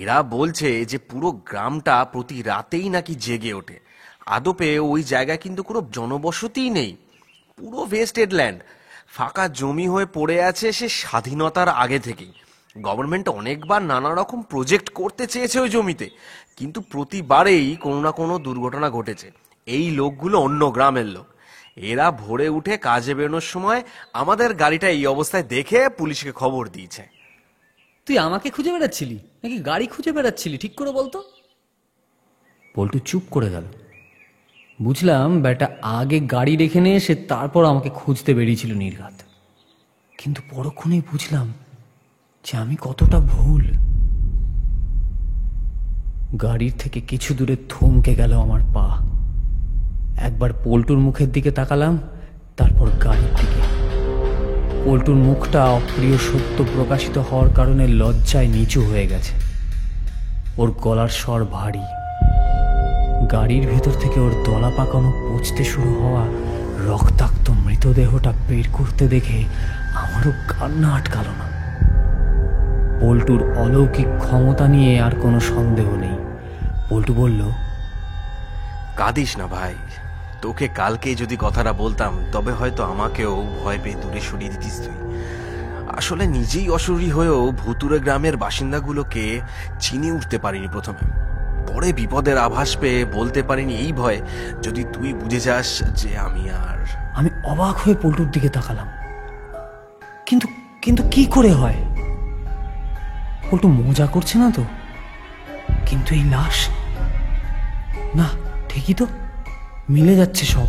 এরা বলছে যে পুরো গ্রামটা প্রতি রাতেই নাকি জেগে ওঠে। আদপে ওই জায়গায় কিন্তু কোনো জনবসতিই নেই, পুরো ভেস্টেড ল্যান্ড, ফাঁকা জমি হয়ে পড়ে আছে সে স্বাধীনতার আগে থেকেই। গভর্নমেন্ট অনেকবার নানা রকম প্রজেক্ট করতে চেয়েছে ওই জমিতে, কিন্তু প্রতিবারেই কোনো না কোনো দুর্ঘটনা ঘটেছে। এই লোকগুলো অন্য গ্রামের লোক। এরা ভোরে উঠে কাজে বেরোনোর সময় আমাদের গাড়িটা এই অবস্থায় দেখে পুলিশকে খবর দিয়েছে। তুই আমাকে খুঁজে বেড়াচ্ছিলি নাকি গাড়ি খুঁজে বেড়াচ্ছিলি, ঠিক করে বলতো? পল্টু চুপ করে গেল। বুঝলাম ব্যাটা আগে গাড়ি রেখে নিয়ে এসে তারপর আমাকে খুঁজতে বেরিয়েছিল নির্ঘাত। কিন্তু পরক্ষণেই বুঝলাম যে আমি কতটা ভুল। গাড়ির থেকে কিছু দূরে থমকে গেল আমার পা। একবার পল্টুর মুখের দিকে তাকালাম, তারপর গাড়ির দিকে। পল্টুর মুখটা অপ্রিয় সত্য প্রকাশিত হওয়ার কারণে লজ্জায় নিচু হয়ে গেছে। ওর গলার স্বর ভারী। গাড়ির ভেতর থেকে ওর দলা পাকানো পচতে শুরু হওয়া রক্তাক্ত মৃতদেহটা বের করতে দেখে আমারও কান্না আটকাল না। পল্টুর অলৌকিক ক্ষমতা নিয়ে আর কোনো সন্দেহ নেই। পল্টু বলল, কাঁদিস না ভাই, তোকে কালকে যদি কথাটা বলতাম তবে হয়তো আমাকেও ভয় পেয়ে দূরে সরিয়ে দিতিস তুই। আসলে নিজেই অশরীরী হয়েও ভুতুরে গ্রামের বাসিন্দাগুলোকে চিনে উঠতে পারিনি প্রথমে। পরে বিপদের আভাস পেয়ে বলতে পারিনি এই ভয়, যদি তুই বুঝে যাস যে আমি অবাক হয়ে পল্টুর দিকে তাকালাম। কিন্তু কিন্তু কি করে হয়? পল্টু মজা করছে না তো? কিন্তু এই লাশ, না ঠিকই তো, মিলে যাচ্ছে সব।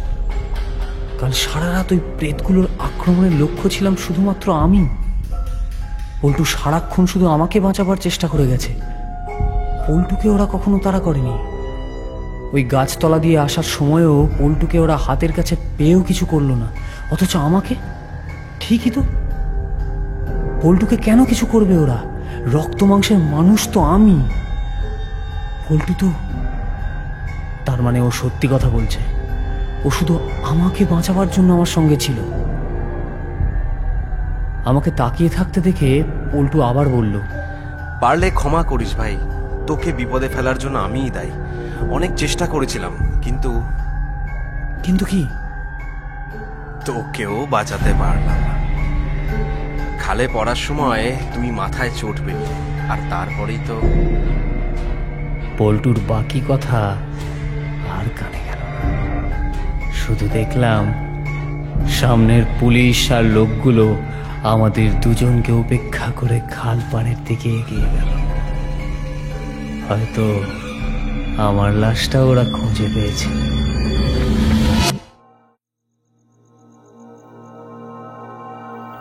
কাল সারা রাত ওই প্রেতগুলোর আক্রমণের লক্ষ্য ছিলাম শুধুমাত্র আমি। পল্টু সারাক্ষণ শুধু আমাকে বাঁচাবার চেষ্টা করে গেছে, পল্টুকে ওরা কখনো তাড়া করেনি। ওই গাছতলা দিয়ে আসার সময়ও পল্টুকে ওরা হাতের কাছে পেয়েও কিছু করলো না, অথচ আমাকে ঠিকই তো। পল্টুকে কেন কিছু করবে ওরা? রক্ত মাংসের মানুষ তো আমি। পল্টু তো, তার মানে ও সত্যি কথা বলছে। ও শুধু আমাকে বাঁচাবার জন্য আমার সঙ্গে ছিল। আমাকে তাকিয়ে থাকতে দেখে পল্টু আবার বলল, পারলে ক্ষমা করিস ভাই, তোকে বিপদে ফেলার জন্য আমিই দায়ী। অনেক চেষ্টা করেছিলাম, কিন্তু কিন্তু কি? তোকেও বাঁচাতে পারলাম না। খালে পড়ার সময় তুই মাথায় চোট পেলি, আর তারপরেই তো। পল্টুর বাকি কথা আর কানে গেল না। শুধু দেখলাম সামনের পুলিশ আর লোকগুলো আমাদের দুজনকে উপেক্ষা করে খাল পাড়ের দিকে এগিয়ে গেল। হয়তো আমার লাশটা ওরা খুঁজে পেয়েছে।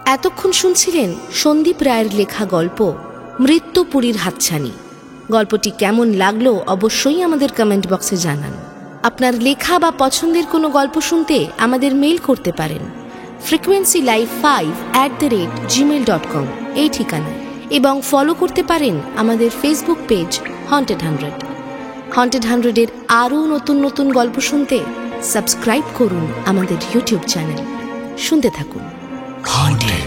এতক্ষণ শুনছিলেন সন্দীপ রায়ের লেখা গল্প মৃত্যুপুরীর হাতছানি। গল্পটি কেমন লাগলো অবশ্যই আমাদের কমেন্ট বক্সে জানান। আপনার লেখা বা পছন্দের কোনো গল্প শুনতে আমাদের মেইল করতে পারেন frequencylive5@gmail.com এই ঠিকানায়, এবং ফলো করতে পারেন আমাদের ফেসবুক পেজ হন্টেড 100। হন্টেড 100-এর আরও নতুন নতুন গল্প শুনতে সাবস্ক্রাইব করুন আমাদের ইউটিউব চ্যানেল। শুনতে থাকুন। Haunted.